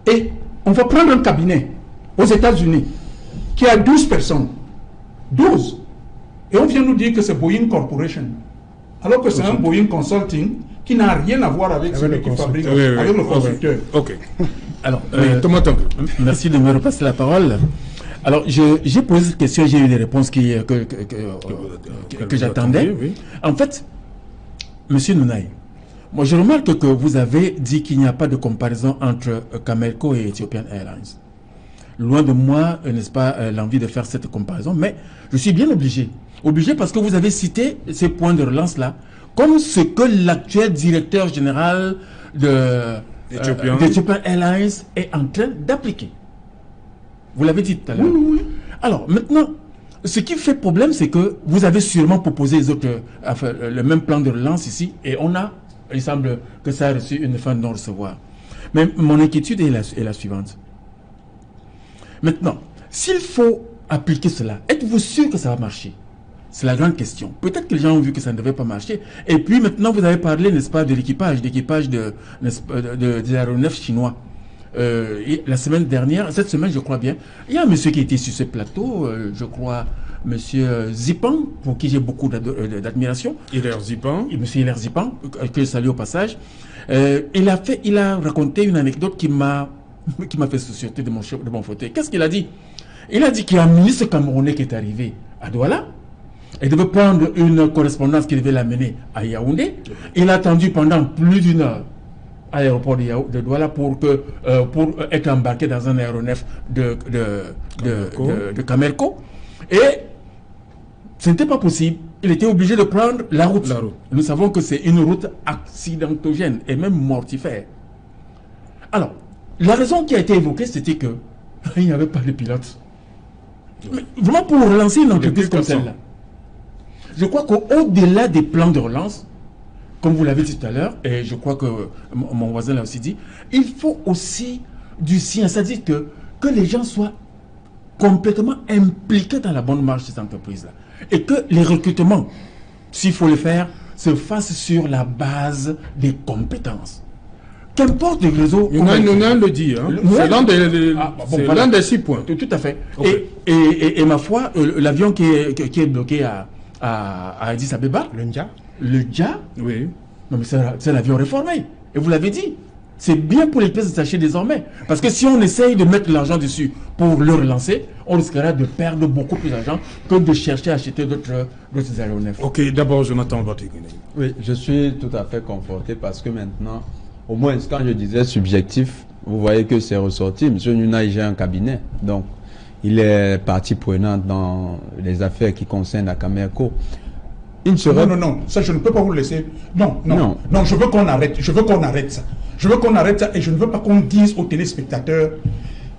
Et on va prendre un cabinet aux États-Unis qui a 12 personnes. 12. Et on vient nous dire que c'est Boeing Corporation. Alors que c'est un Boeing Consulting qui n'a rien à voir avec celui qui fabrique, avec le constructeur. Ok. Alors, Thomas Tanke. Merci de me repasser la parole. Alors, j'ai posé cette question, j'ai eu des réponses que j'attendais. Oui. En fait, Monsieur Nonaï, moi je remarque que vous avez dit qu'il n'y a pas de comparaison entre Camelco et Ethiopian Airlines. Loin de moi, n'est-ce pas, l'envie de faire cette comparaison, mais je suis bien obligé. Obligé parce que vous avez cité ces points de relance-là comme ce que l'actuel directeur général d'Ethiopian Airlines est en train d'appliquer. Vous l'avez dit tout à l'heure. Oui, oui. Alors, maintenant, ce qui fait problème, c'est que vous avez sûrement proposé le même plan de relance ici, et il semble que ça a reçu une fin de non-recevoir. Mais mon inquiétude est la suivante. Maintenant, s'il faut appliquer cela, êtes-vous sûr que ça va marcher? C'est la grande question. Peut-être que les gens ont vu que ça ne devait pas marcher. Et puis maintenant, vous avez parlé, n'est-ce pas, de l'équipage des aéronefs chinois. La semaine dernière, cette semaine, je crois bien, il y a un monsieur qui était sur ce plateau, je crois, monsieur Zipan, pour qui j'ai beaucoup d'admiration. Hilaire Zipan. Monsieur Hilaire Zipan, que je salue au passage. Il a raconté une anecdote qui m'a fait sursauter de mon fauteuil. Qu'est-ce qu'il a dit? Il a dit qu'il y a un ministre camerounais qui est arrivé à Douala. Il devait prendre une correspondance qui devait l'amener à Yaoundé. Il a attendu pendant plus d'1 heure à l'aéroport de Douala pour être embarqué dans un aéronef de Camerco. Et ce n'était pas possible. Il était obligé de prendre la route. Nous savons que c'est une route accidentogène et même mortifère. Alors, la raison qui a été évoquée, c'était que il n'y avait pas de pilote. Mais vraiment pour relancer une entreprise comme celle-là, je crois qu'au-delà des plans de relance, comme vous l'avez dit tout à l'heure, et je crois que mon voisin l'a aussi dit, il faut aussi du sien, c'est-à-dire que les gens soient complètement impliqués dans la bonne marche de cette entreprise-là. Et que les recrutements, s'il faut le faire, se fassent sur la base des compétences. Qu'importe le réseau... Nounan le dit, hein. C'est l'un des 6 points. Tout à fait. Okay. Et ma foi, l'avion qui est bloqué à Addis Abeba, le Dja, oui. Non mais c'est l'avion réformé. Et vous l'avez dit. C'est bien pour les pièces détachées désormais. Parce que si on essaye de mettre l'argent dessus pour le relancer, on risquera de perdre beaucoup plus d'argent que de chercher à acheter d'autres aéronefs. Ok, d'abord Jonathan Vatigine. Oui, je suis tout à fait conforté parce que maintenant, au moins quand je disais subjectif, vous voyez que c'est ressorti. M. Nuna, il gère un cabinet. Donc, il est partie prenante dans les affaires qui concernent la Camerco. Non, ça je ne peux pas vous laisser. Non, je veux qu'on arrête. Je veux qu'on arrête ça. Je veux qu'on arrête ça et je ne veux pas qu'on dise aux téléspectateurs,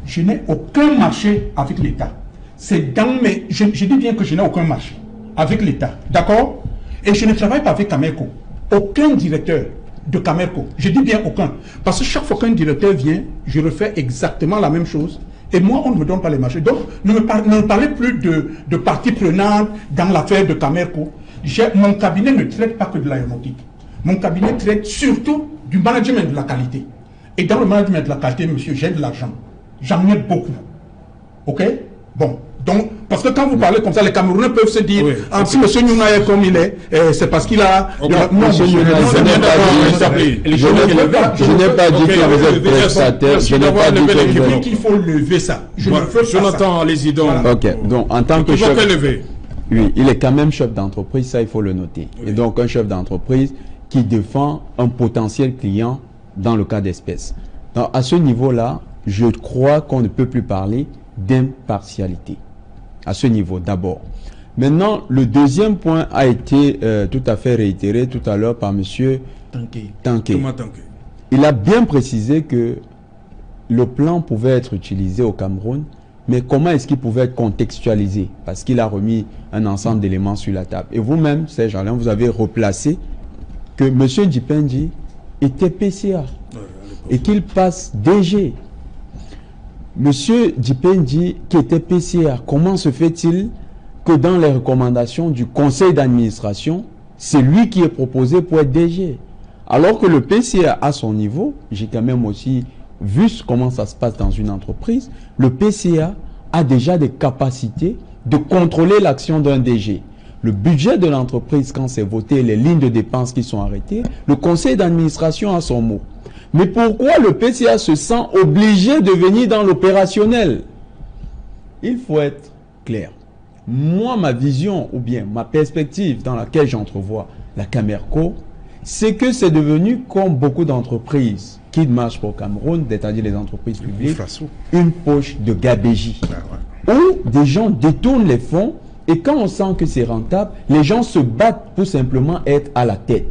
je n'ai aucun marché avec l'État. C'est dans mes... Je dis bien que je n'ai aucun marché avec l'État. D'accord? Et je ne travaille pas avec Camerco. Aucun directeur de Camerco. Je dis bien aucun. Parce que chaque fois qu'un directeur vient, je refais exactement la même chose. Et moi, on ne me donne pas les marchés. Donc, ne me parlez plus de partie prenante dans l'affaire de Camerco. Mon cabinet ne traite pas que de l'aéronautique. Mon cabinet traite surtout du management de la qualité. Et dans le management de la qualité, monsieur, j'ai de l'argent. J'en ai beaucoup. OK? Bon. Donc, parce que quand vous parlez comme ça, les Camerounais peuvent se dire, oui, si monsieur Nuna est comme il est, c'est parce qu'il a... Okay. Non, je n'ai pas dit que vous êtes prestataire. Je n'ai pas dit qu'il faut lever ça. Je ne veux pas ça. Jonathan, allez-y donc. OK. Donc, en tant que chef... lever. Oui, il est quand même chef d'entreprise, ça il faut le noter. Oui. Et donc un chef d'entreprise qui défend un potentiel client dans le cas d'espèce. Donc à ce niveau-là, je crois qu'on ne peut plus parler d'impartialité. À ce niveau d'abord. Maintenant, le deuxième point a été tout à fait réitéré tout à l'heure par M. Tanké. Il a bien précisé que le plan pouvait être utilisé au Cameroun, mais comment est-ce qu'il pouvait être contextualisé? Parce qu'il a remis un ensemble d'éléments sur la table. Et vous-même, Serge Alain, vous avez replacé que M. Dipendi était PCA et qu'il passe DG. M. Dipendi qui était PCA, comment se fait-il que dans les recommandations du conseil d'administration, c'est lui qui est proposé pour être DG? Alors que le PCA à son niveau, j'ai quand même aussi vu comment ça se passe dans une entreprise, le PCA a déjà des capacités de contrôler l'action d'un DG. Le budget de l'entreprise, quand c'est voté, les lignes de dépenses qui sont arrêtées, le conseil d'administration a son mot. Mais pourquoi le PCA se sent obligé de venir dans l'opérationnel? Il faut être clair. Moi, ma vision, ou bien ma perspective dans laquelle j'entrevois la Camerco, c'est que c'est devenu, comme beaucoup d'entreprises qui marchent pour Cameroun, c'est-à-dire les entreprises publiques, une poche de gabégie. Où des gens détournent les fonds et quand on sent que c'est rentable, les gens se battent pour simplement être à la tête.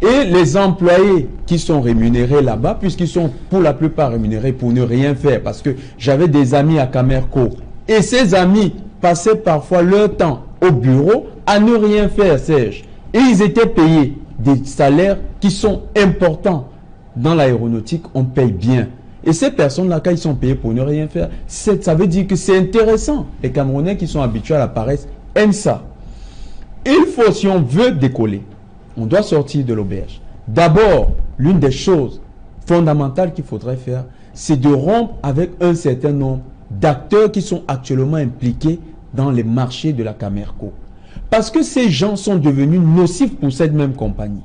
Et les employés qui sont rémunérés là-bas, puisqu'ils sont pour la plupart rémunérés pour ne rien faire, parce que j'avais des amis à Camerco, et ces amis passaient parfois leur temps au bureau à ne rien faire, Serge. Et ils étaient payés des salaires qui sont importants. Dans l'aéronautique, on paye bien. Et ces personnes-là, quand ils sont payés pour ne rien faire, ça veut dire que c'est intéressant. Les Camerounais qui sont habitués à la paresse aiment ça. Il faut, si on veut décoller, on doit sortir de l'auberge. D'abord, l'une des choses fondamentales qu'il faudrait faire, c'est de rompre avec un certain nombre d'acteurs qui sont actuellement impliqués dans les marchés de la Camerco. Parce que ces gens sont devenus nocifs pour cette même compagnie.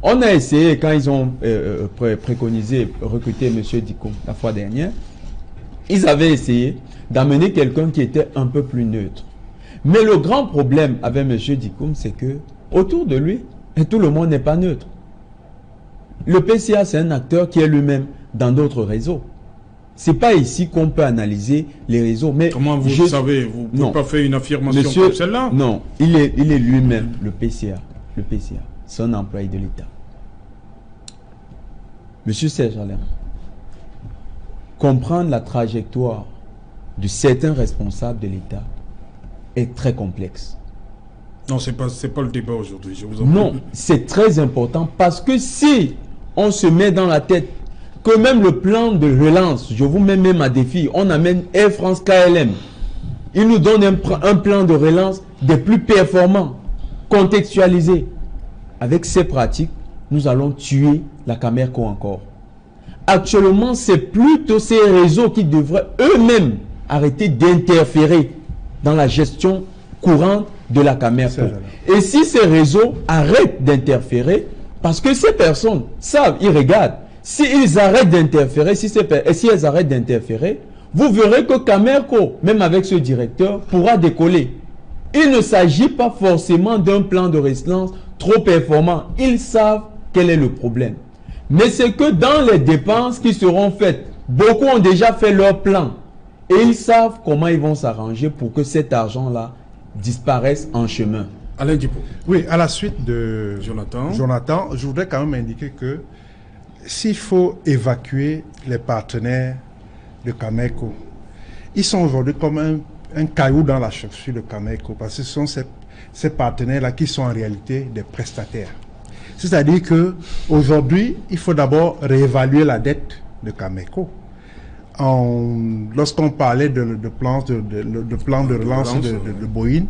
On a essayé, quand ils ont préconisé, recruter M. Dicom la fois dernière, ils avaient essayé d'amener quelqu'un qui était un peu plus neutre. Mais le grand problème avec M. Dicom, c'est que autour de lui, tout le monde n'est pas neutre. le PCA, c'est un acteur qui est lui-même dans d'autres réseaux. C'est pas ici qu'on peut analyser les réseaux. Mais comment vous savez? Vous ne pouvez pas faire une affirmation comme celle-là? Non, il est lui-même, le PCA. Le PCA, c'est un employé de l'État. Monsieur Serge Alain, comprendre la trajectoire de certains responsables de l'État est très complexe. Non, c'est pas le débat aujourd'hui. Non, c'est très important parce que si on se met dans la tête que même le plan de relance, je vous mets même à défi, on amène Air France KLM, il nous donne un plan de relance des plus performants, contextualisé. Avec ces pratiques, nous allons tuer la Camerco encore. Actuellement, c'est plutôt ces réseaux qui devraient eux-mêmes arrêter d'interférer dans la gestion courante de la Camerco. Et si ces réseaux arrêtent d'interférer, parce que ces personnes savent, ils regardent, s'ils arrêtent d'interférer, si elles arrêtent d'interférer, vous verrez que Camerco, même avec ce directeur, pourra décoller. Il ne s'agit pas forcément d'un plan de relance trop performant. Ils savent quel est le problème. Mais c'est que dans les dépenses qui seront faites, beaucoup ont déjà fait leur plan. Et ils savent comment ils vont s'arranger pour que cet argent-là disparaisse en chemin. Alain Djipo. Oui, à la suite de Jonathan, je voudrais quand même indiquer que s'il faut évacuer les partenaires de Camerco, ils sont aujourd'hui comme un caillou dans la chaussure de Camerco, parce que ce sont ces partenaires-là qui sont en réalité des prestataires. C'est-à-dire qu'aujourd'hui, il faut d'abord réévaluer la dette de Camerco. Lorsqu'on parlait de plan de relance de Boeing,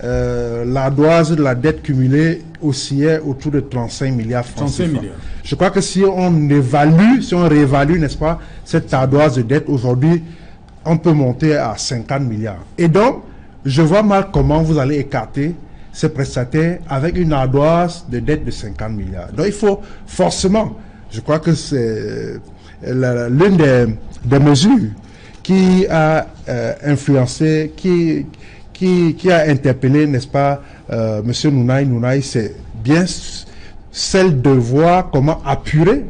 l'ardoise de la dette cumulée oscillait autour de 35 milliards francs. 35 milliards. Je crois que si on réévalue, n'est-ce pas, cette ardoise de dette, aujourd'hui, on peut monter à 50 milliards. Et donc, je vois mal comment vous allez écarter ces prestataires avec une ardoise de dette de 50 milliards. Donc, il faut forcément, je crois que c'est l'une des mesures qui a influencé, qui a interpellé, n'est-ce pas, M. Nounaï, c'est bien celle de voir comment apurer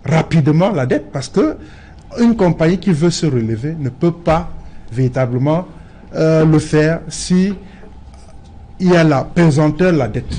rapidement la dette, parce que une compagnie qui veut se relever ne peut pas véritablement le faire si il y a la pesanteur de la dette.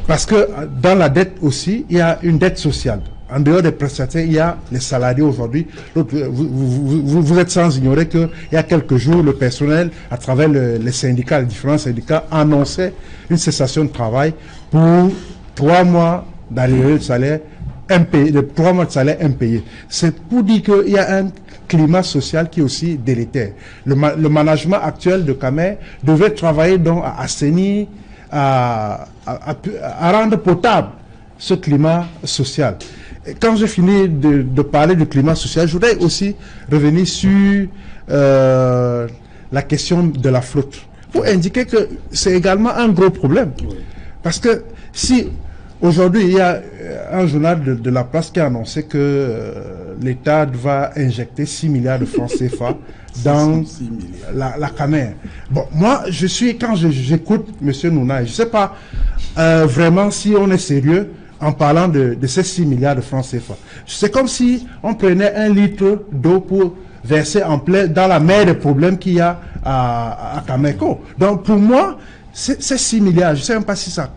Parce que dans la dette aussi, il y a une dette sociale. En dehors des prestataires, il y a les salariés aujourd'hui. Vous êtes sans ignorer qu'il y a quelques jours, le personnel, à travers les syndicats, les différents syndicats, annonçait une cessation de travail pour 3 mois d'arrivée de salaire impayé, de 3 mois de salaire impayé. C'est pour dire qu'il y a un climat social qui est aussi délétère. Le management actuel de Camer devait travailler donc à assainir, à rendre potable ce climat social. Et quand j'ai fini de parler du climat social, je voudrais aussi revenir sur la question de la flotte, pour indiquer que c'est également un gros problème. Parce que si aujourd'hui il y a un journal de la place qui a annoncé que l'État va injecter 6 milliards de francs CFA dans la Camer. Bon, moi, quand j'écoute M. Nounaï, je ne sais pas vraiment si on est sérieux en parlant de ces 6 milliards de francs CFA. C'est comme si on prenait 1 litre d'eau pour verser en plein dans la mer des problèmes qu'il y a à Camerco. Donc, pour moi, ces 6 milliards, je ne sais même pas si ça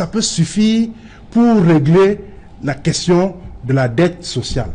peut suffire pour régler la question de la dette sociale.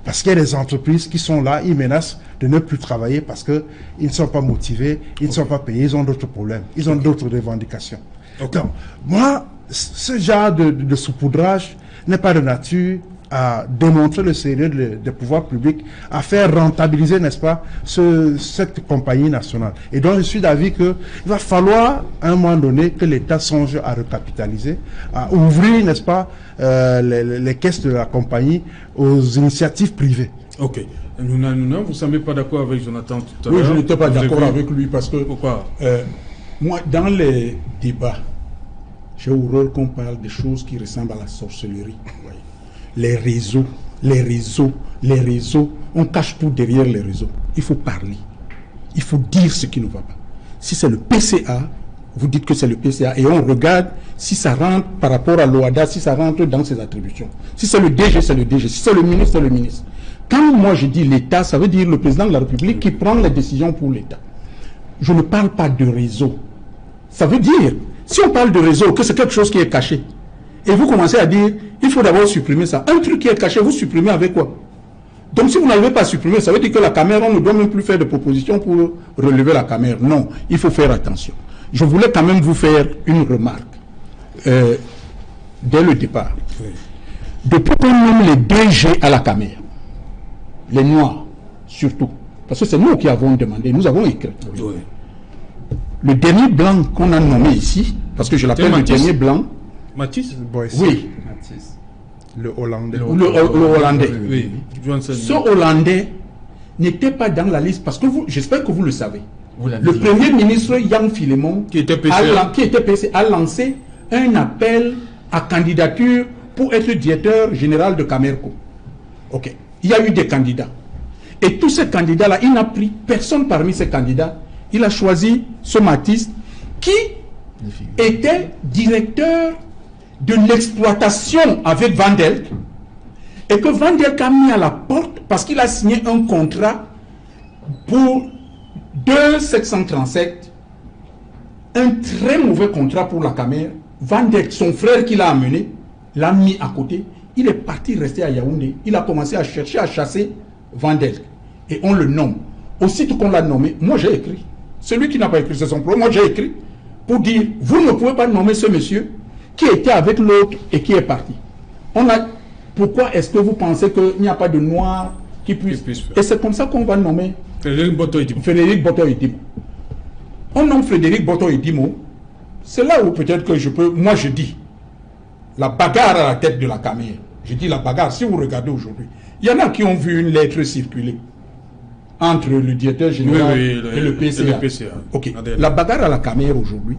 Parce qu'il y a des entreprises qui sont là, ils menacent de ne plus travailler parce qu'ils ne sont pas motivés, ils ne sont pas payés, ils ont d'autres problèmes, ils ont d'autres revendications. Donc, moi, ce genre de saupoudrage n'est pas de nature à démontrer le sérieux des pouvoirs publics, à faire rentabiliser, n'est-ce pas, cette compagnie nationale. Et donc, je suis d'avis qu'il va falloir, à un moment donné, que l'État songe à recapitaliser, à ouvrir, n'est-ce pas, les caisses de la compagnie aux initiatives privées. Ok. Vous ne semblez pas d'accord avec Jonathan tout à l'heure? Oui, je n'étais pas d'accord avec lui parce que... Pourquoi? Moi, dans les débats, j'ai horreur qu'on parle de choses qui ressemblent à la sorcellerie. Les réseaux, on cache tout derrière les réseaux. Il faut parler. Il faut dire ce qui ne va pas. Si c'est le PCA, vous dites que c'est le PCA et on regarde si ça rentre par rapport à l'OADA, si ça rentre dans ses attributions. Si c'est le DG, c'est le DG. Si c'est le ministre, c'est le ministre. Quand moi je dis l'État, ça veut dire le président de la République qui prend les décisions pour l'État. Je ne parle pas de réseau. Ça veut dire, si on parle de réseau, que c'est quelque chose qui est caché. Et vous commencez à dire, il faut d'abord supprimer ça. Un truc qui est caché, vous supprimez avec quoi? Donc si vous n'arrivez pas à supprimer, ça veut dire que la caméra, on ne doit même plus faire de propositions pour relever la caméra. Non, il faut faire attention. Je voulais quand même vous faire une remarque dès le départ. Oui. Depuis qu'on nomme les DG à la caméra, les Noirs surtout, parce que c'est nous qui avons demandé, nous avons écrit. Oui. Le dernier blanc qu'on a nommé ici, parce que je l'appelle le dernier blanc. Mathis Oui. Mathis. Le Hollandais. Le Hollandais. Oui. Ce Hollandais n'était pas dans la liste, parce que j'espère que vous le savez. Le Premier ministre Jan Philemon, qui était PC, a lancé un appel à candidature pour être directeur général de Camerco. Ok. Il y a eu des candidats. Et tous ces candidats-là, il n'a pris personne parmi ces candidats. Il a choisi ce Mathis qui était directeur de l'exploitation avec Van Delk et que Van Delk a mis à la porte parce qu'il a signé un contrat pour 2,737, un très mauvais contrat pour la caméra. Van Delk, son frère qui l'a amené, l'a mis à côté. Il est parti rester à Yaoundé. Il a commencé à chercher à chasser Van Delk. Et on le nomme. Aussitôt qu'on l'a nommé, moi j'ai écrit. Celui qui n'a pas écrit, c'est son problème. Moi j'ai écrit pour dire, vous ne pouvez pas nommer ce monsieur qui était avec l'autre et qui est parti. Pourquoi est-ce que vous pensez qu'il n'y a pas de noir qui puisse faire? Et c'est comme ça qu'on va nommer Frédéric Boto-Edimo. On nomme Frédéric Boto-Edimo. C'est là où peut-être que je peux... Moi je dis, la bagarre à la tête de la caméra. Je dis la bagarre, si vous regardez aujourd'hui, il y en a qui ont vu une lettre circuler entre le directeur général et le PCA. Ok. La bagarre à la caméra aujourd'hui,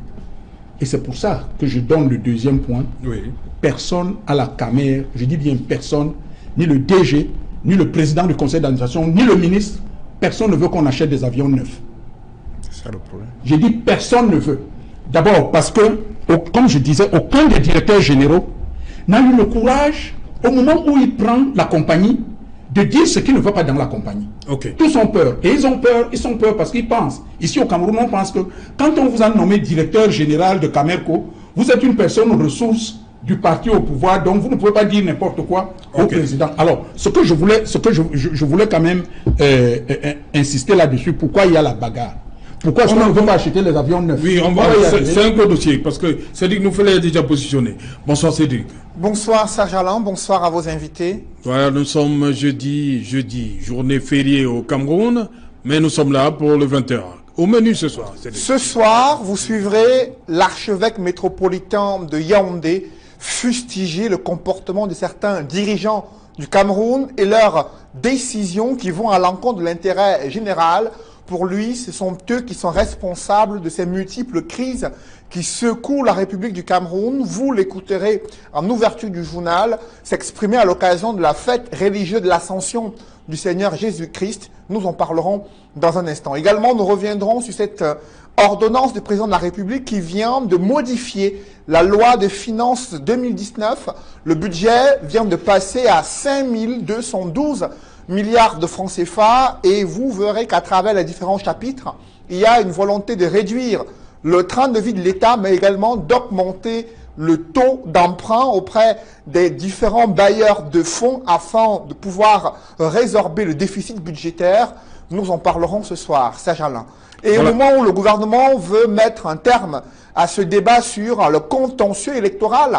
et c'est pour ça que je donne le deuxième point. Oui. Personne à la caméra, je dis bien personne, ni le DG, ni le président du conseil d'administration, ni le ministre, personne ne veut qu'on achète des avions neufs. C'est ça le problème. J'ai dit personne ne veut. D'abord parce que, comme je disais, aucun des directeurs généraux n'a eu le courage, au moment où il prend la compagnie, de dire ce qui ne va pas dans la compagnie. Okay. Tous ont peur. Et ils ont peur parce qu'ils pensent. Ici au Cameroun, on pense que quand on vous a nommé directeur général de Camerco, vous êtes une personne ressource du parti au pouvoir, donc vous ne pouvez pas dire n'importe quoi au président. Alors, ce que je voulais quand même insister là-dessus, pourquoi il y a la bagarre? Pourquoi est-ce qu'on ne veut pas acheter les avions neufs? Oui, c'est un gros dossier, parce que Cédric nous fait déjà positionner. Bonsoir Cédric. Bonsoir Serge Alain, bonsoir à vos invités. Voilà, nous sommes jeudi, journée fériée au Cameroun, mais nous sommes là pour le 21. Au menu ce soir, Cédric. Ce soir, vous suivrez l'archevêque métropolitain de Yaoundé fustiger le comportement de certains dirigeants du Cameroun et leurs décisions qui vont à l'encontre de l'intérêt général. Pour lui, ce sont eux qui sont responsables de ces multiples crises qui secouent la République du Cameroun. Vous l'écouterez en ouverture du journal s'exprimer à l'occasion de la fête religieuse de l'Ascension du Seigneur Jésus-Christ. Nous en parlerons dans un instant. Également, nous reviendrons sur cette ordonnance du président de la République qui vient de modifier la loi de finances 2019. Le budget vient de passer à 5212 milliards de francs CFA et vous verrez qu'à travers les différents chapitres, il y a une volonté de réduire le train de vie de l'État, mais également d'augmenter le taux d'emprunt auprès des différents bailleurs de fonds afin de pouvoir résorber le déficit budgétaire. Nous en parlerons ce soir, Serge Alain. Et voilà. Au moment où le gouvernement veut mettre un terme à ce débat sur le contentieux électoral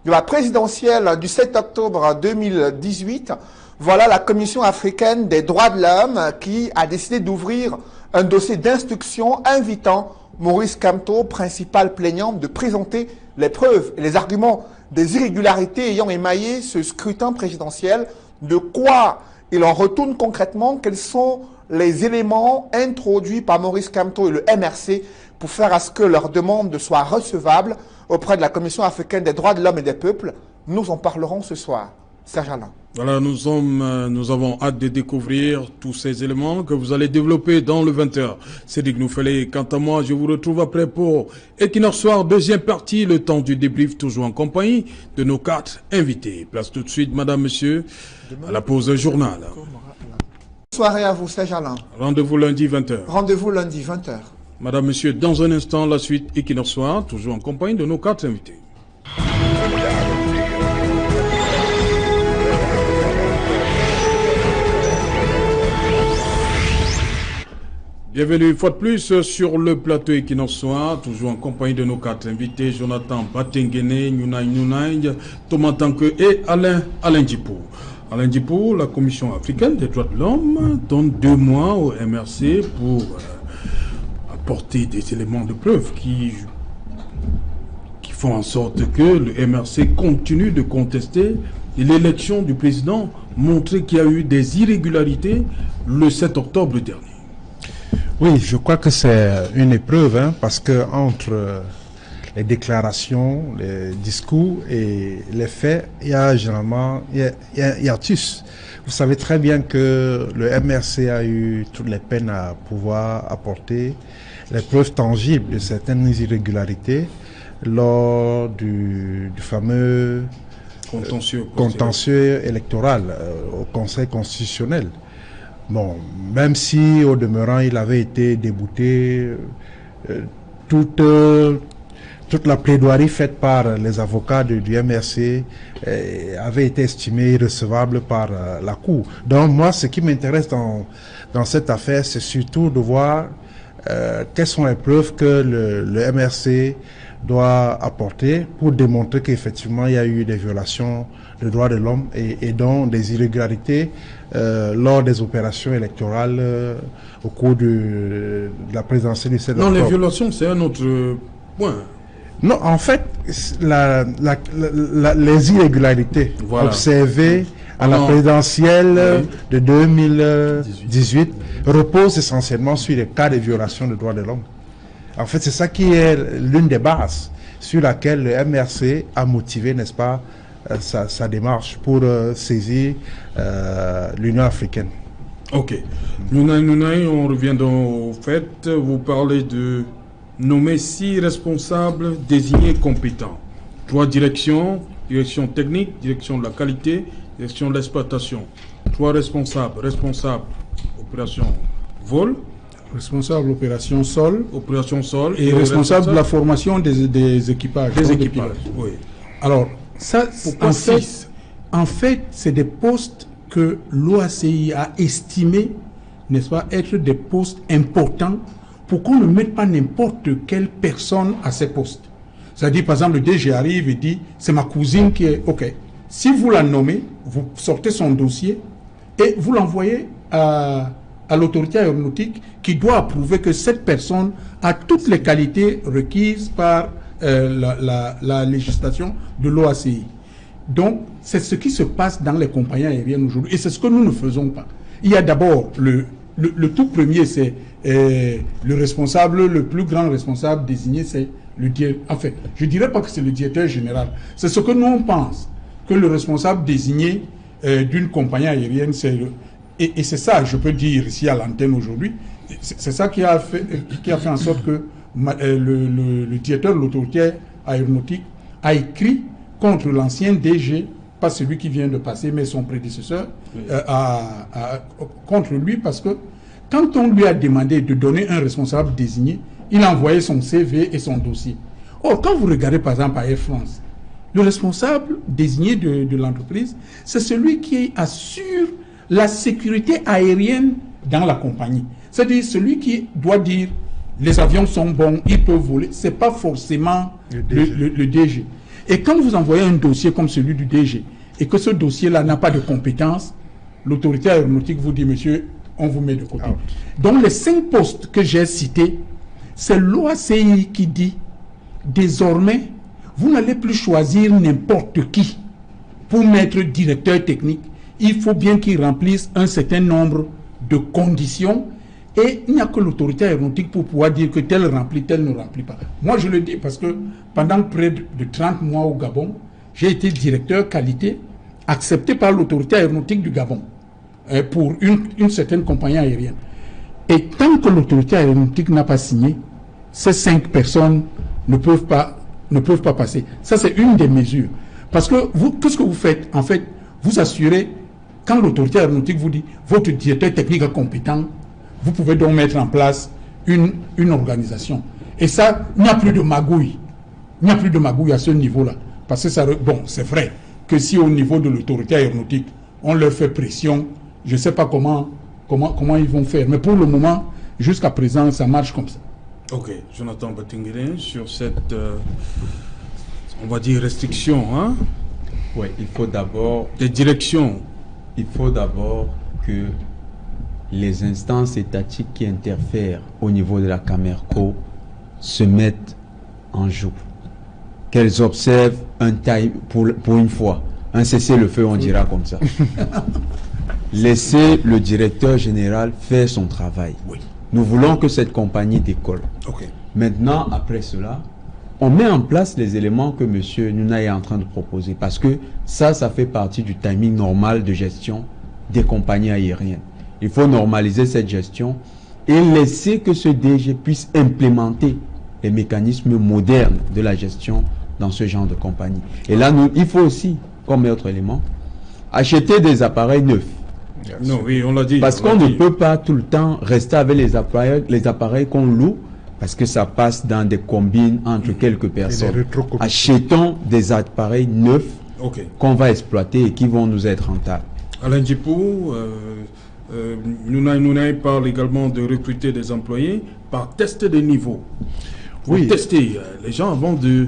de la présidentielle du 7 octobre 2018, voilà la Commission africaine des droits de l'homme qui a décidé d'ouvrir un dossier d'instruction invitant Maurice Kamto, principal plaignant, de présenter les preuves et les arguments des irrégularités ayant émaillé ce scrutin présidentiel. De quoi il en retourne concrètement? Quels sont les éléments introduits par Maurice Kamto et le MRC pour faire à ce que leur demande soit recevable auprès de la Commission africaine des droits de l'homme et des peuples? Nous en parlerons ce soir. Serge Alain. Voilà, nous avons hâte de découvrir tous ces éléments que vous allez développer dans le 20h. Cédric Noufélé, quant à moi, je vous retrouve après pour Equinox Soir, deuxième partie, le temps du débrief, toujours en compagnie de nos 4 invités. Place tout de suite, madame, monsieur, à la pause journal. Bonne soirée à vous, Serge Alain. Rendez-vous lundi 20h. Rendez-vous lundi 20h. Madame, monsieur, dans un instant, la suite Equinox Soir, toujours en compagnie de nos 4 invités. Bienvenue une fois de plus sur le plateau Equinox Soir, toujours en compagnie de nos 4 invités, Jonathan Batengene, Nyunay, Thomas Tanque et Alain Djipou. Alain Djipou, la Commission africaine des droits de l'homme donne 2 mois au MRC pour apporter des éléments de preuve qui font en sorte que le MRC continue de contester l'élection du président, montrer qu'il y a eu des irrégularités le 7 octobre dernier. Oui, je crois que c'est une épreuve, parce que entre les déclarations, les discours et les faits, il y a généralement un hiatus. Vous savez très bien que le MRC a eu toutes les peines à pouvoir apporter les preuves tangibles de certaines irrégularités lors du fameux contentieux électoral au Conseil constitutionnel. Bon, même si au demeurant il avait été débouté, toute la plaidoirie faite par les avocats du MRC avait été estimée irrecevable par la Cour. Donc moi, ce qui m'intéresse dans cette affaire, c'est surtout de voir quelles sont les preuves que le MRC doit apporter pour démontrer qu'effectivement il y a eu des violations des droits de l'homme et donc des irrégularités lors des opérations électorales au cours de la présidentielle du 7 octobre. Non, les violations, c'est un autre point. Non, en fait, les irrégularités observées à la présidentielle de 2018 reposent essentiellement sur les cas de violation des droits de l'homme. En fait, c'est ça qui est l'une des bases sur laquelle le MRC a motivé, n'est-ce pas, sa démarche pour saisir l'Union africaine. Ok. Nyunay, on revient au fait. Vous parlez de nommer 6 responsables désignés compétents. 3 directions, direction technique, direction de la qualité, direction de l'exploitation. 3 responsables opération vol. Responsable opération sol. Opération sol. Et responsable de la formation des équipages. Des équipages, oui. Alors, ça, en fait, c'est des postes que l'OACI a estimé, n'est-ce pas, être des postes importants pour qu'on ne mette pas n'importe quelle personne à ces postes. C'est-à-dire, par exemple, le DG arrive et dit, c'est ma cousine qui est... OK. Si vous la nommez, vous sortez son dossier et vous l'envoyez à l'autorité aéronautique qui doit approuver que cette personne a toutes les qualités requises par la législation de l'OACI. Donc, c'est ce qui se passe dans les compagnies aériennes aujourd'hui. Et c'est ce que nous ne faisons pas. Il y a d'abord le tout premier, c'est le responsable, le plus grand responsable désigné, c'est le directeur. En fait, je ne dirais pas que c'est le directeur général. C'est ce que nous on pense, que le responsable désigné d'une compagnie aérienne, c'est le... Et c'est ça, je peux dire ici à l'antenne aujourd'hui, c'est ça qui a fait en sorte que le directeur de l'autorité aéronautique a écrit contre l'ancien DG, pas celui qui vient de passer, mais son prédécesseur, oui. Contre lui, parce que quand on lui a demandé de donner un responsable désigné, il a envoyé son CV et son dossier. Or, quand vous regardez par exemple à Air France, le responsable désigné de l'entreprise, c'est celui qui assure la sécurité aérienne dans la compagnie. C'est-à-dire celui qui doit dire les avions sont bons, ils peuvent voler. Ce n'est pas forcément le DG. Et quand vous envoyez un dossier comme celui du DG et que ce dossier-là n'a pas de compétences, l'autorité aéronautique vous dit, monsieur, on vous met de côté. Donc les 5 postes que j'ai cités, c'est l'OACI qui dit, désormais, vous n'allez plus choisir n'importe qui pour mettre directeur technique. Il faut bien qu'il remplisse un certain nombre de conditions et il n'y a que l'autorité aéronautique pour pouvoir dire que tel remplit, tel ne remplit pas. Moi, je le dis parce que pendant près de 30 mois au Gabon, j'ai été directeur qualité accepté par l'autorité aéronautique du Gabon pour une certaine compagnie aérienne. Et tant que l'autorité aéronautique n'a pas signé, ces 5 personnes ne peuvent pas passer. Ça, c'est une des mesures. Parce que vous, tout ce que vous faites, en fait, vous assurez, quand l'autorité aéronautique vous dit votre directeur technique est compétent, vous pouvez donc mettre en place une organisation. Et ça, il n'y a plus de magouille. Il n'y a plus de magouille à ce niveau-là. Parce que ça, bon, c'est vrai que si au niveau de l'autorité aéronautique, on leur fait pression, je ne sais pas comment ils vont faire. Mais pour le moment, jusqu'à présent, ça marche comme ça. Ok, Jonathan Batinguele, sur cette, on va dire, restriction, hein? Oui, il faut d'abord... Des directions. Il faut d'abord que les instances étatiques qui interfèrent au niveau de la Camerco se mettent en joue. Qu'elles observent un time, pour une fois, un cessez-le-feu, on dira comme ça. Laissez le directeur général faire son travail. Oui. Nous voulons que cette compagnie décolle. Ok. Maintenant, après cela, on met en place les éléments que M. Nuna est en train de proposer. Parce que ça fait partie du timing normal de gestion des compagnies aériennes. Il faut normaliser cette gestion et laisser que ce DG puisse implémenter les mécanismes modernes de la gestion dans ce genre de compagnie. Et là, il faut aussi, comme autre élément, acheter des appareils neufs. Non, oui, on l'a dit. Parce qu'on ne peut pas tout le temps rester avec les appareils qu'on loue, parce que ça passe dans des combines entre quelques personnes. Achetons des appareils neufs qu'on va exploiter et qui vont nous être rentables. Alain Djipou, Nuna parle également de recruter des employés par test de niveau. Oui. Tester les gens avant de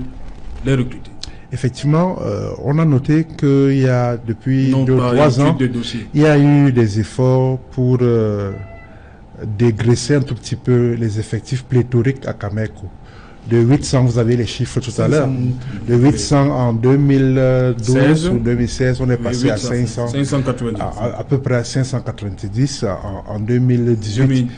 les recruter. Effectivement, on a noté qu'il y a depuis 2 ou 3 ans, il y a eu des efforts pour dégraisser un tout petit peu les effectifs pléthoriques à Cameco. De 800, vous avez les chiffres tout à l'heure. De 800 en 2012 ou 2016, on est passé à 500. 590. À peu près à 590 en 2018.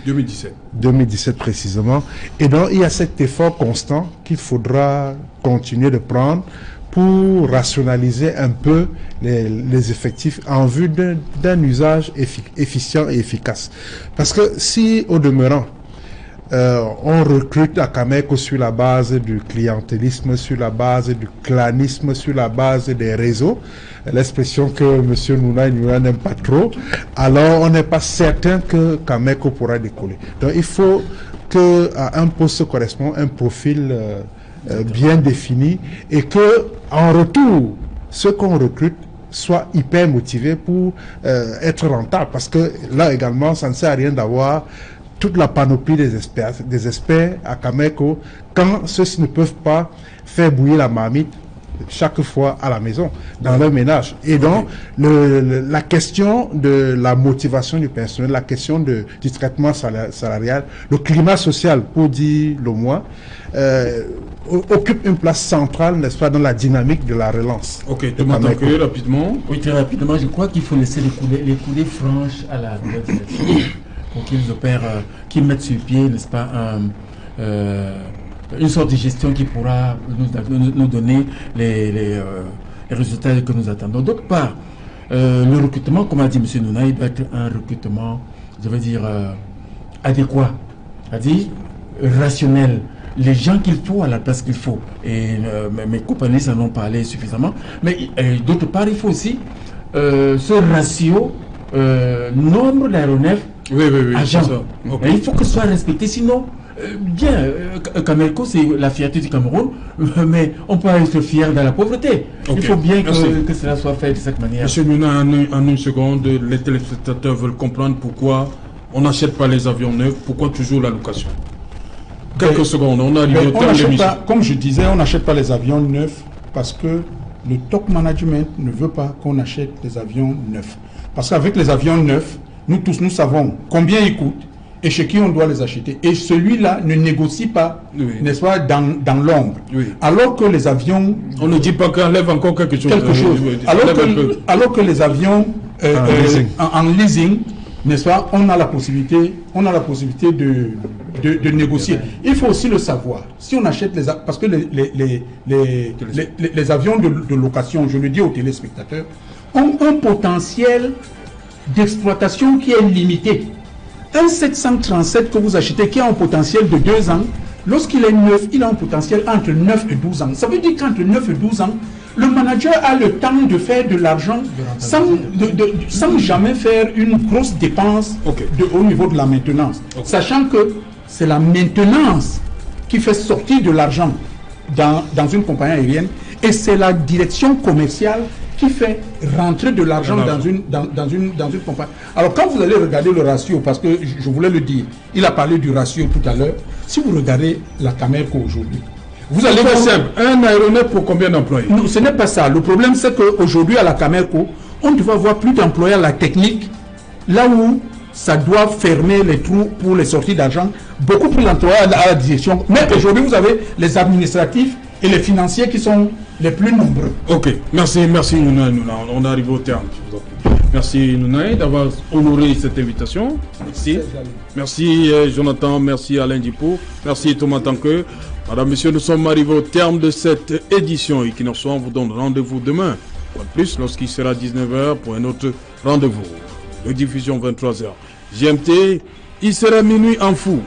2017 précisément. Et donc, il y a cet effort constant qu'il faudra continuer de prendre pour rationaliser un peu les effectifs en vue d'un usage efficient et efficace. Parce que si, au demeurant, on recrute à Cameco sur la base du clientélisme, sur la base du clanisme, sur la base des réseaux, l'expression que M. Nuna n'aime pas trop, alors on n'est pas certain que Cameco pourra décoller. Donc il faut qu'à un poste correspond un profil bien défini et que en retour, ceux qu'on recrute soient hyper motivés pour être rentables. Parce que là également, ça ne sert à rien d'avoir toute la panoplie des experts à Cameco quand ceux-ci ne peuvent pas faire bouillir la marmite chaque fois à la maison, dans leur ménage. Et donc, la question de la motivation du personnel, la question du traitement salarial, le climat social, pour dire le moins, occupe une place centrale, n'est-ce pas, dans la dynamique de la relance. Ok, Thomas Tankoué, rapidement. Oui, très rapidement, je crois qu'il faut laisser les coulées franches à la nouvelle direction pour qu'ils opèrent, qu'ils mettent sur pied, n'est-ce pas, une sorte de gestion qui pourra nous donner les résultats que nous attendons. D'autre part, le recrutement, comme a dit M. Nuna, il doit être un recrutement, je veux dire, adéquat, c'est-à-dire rationnel. Les gens qu'il faut à la place qu'il faut. Et mes compagnons en ont parlé suffisamment. Mais d'autre part, il faut aussi ce ratio nombre d'aéronefs agents. Okay. Il faut que ce soit respecté, sinon... Cameco, c'est la fierté du Cameroun, mais on peut être fier de la pauvreté. Il faut bien que cela soit fait de cette manière. Monsieur Nuna, en une seconde, les téléspectateurs veulent comprendre pourquoi on n'achète pas les avions neufs, pourquoi toujours la location. Quelques secondes, on arrive au terme de l'émission. Comme je disais, on n'achète pas les avions neufs parce que le top management ne veut pas qu'on achète des avions neufs. Parce qu'avec les avions neufs, nous tous, nous savons combien ils coûtent et chez qui on doit les acheter. Et celui-là ne négocie pas, n'est-ce pas, dans l'ombre. Alors que les avions... On ne dit pas qu'on enlève encore quelque chose. Alors que les avions en leasing, n'est-ce pas, on a la possibilité de négocier. Il faut aussi le savoir. Si on achète parce que les avions de location, je le dis aux téléspectateurs, ont un potentiel d'exploitation qui est limité. Un 737 que vous achetez qui a un potentiel de 2 ans, lorsqu'il est neuf, il a un potentiel entre 9 et 12 ans. Ça veut dire qu'entre 9 et 12 ans, le manager a le temps de faire de l'argent sans jamais faire une grosse dépense au niveau de la maintenance. Sachant que c'est la maintenance qui fait sortir de l'argent dans une compagnie aérienne et c'est la direction commerciale qui fait rentrer de l'argent dans une compagnie. Alors quand vous allez regarder le ratio, parce que je voulais le dire, il a parlé du ratio tout à l'heure, si vous regardez la Camerco aujourd'hui, vous allez voir simple, un aéronef pour combien d'employés? Non, ce n'est pas ça. Le problème c'est qu'aujourd'hui à la Camerco, on devait avoir plus d'employés à la technique, là où ça doit fermer les trous pour les sorties d'argent, beaucoup plus d'employés à la direction. Mais aujourd'hui vous avez les administratifs et les financiers qui sont les plus nombreux. Ok, merci Nounay. On arrive au terme. Merci Nounay d'avoir honoré cette invitation. Merci. Merci Jonathan, merci Alain Dippo, merci Thomas Tanque. Madame, Monsieur, nous sommes arrivés au terme de cette édition et qui nous on vous donne rendez-vous demain. Ou plus lorsqu'il sera 19h pour un autre rendez-vous. Rediffusion 23h. GMT, il sera minuit en fou.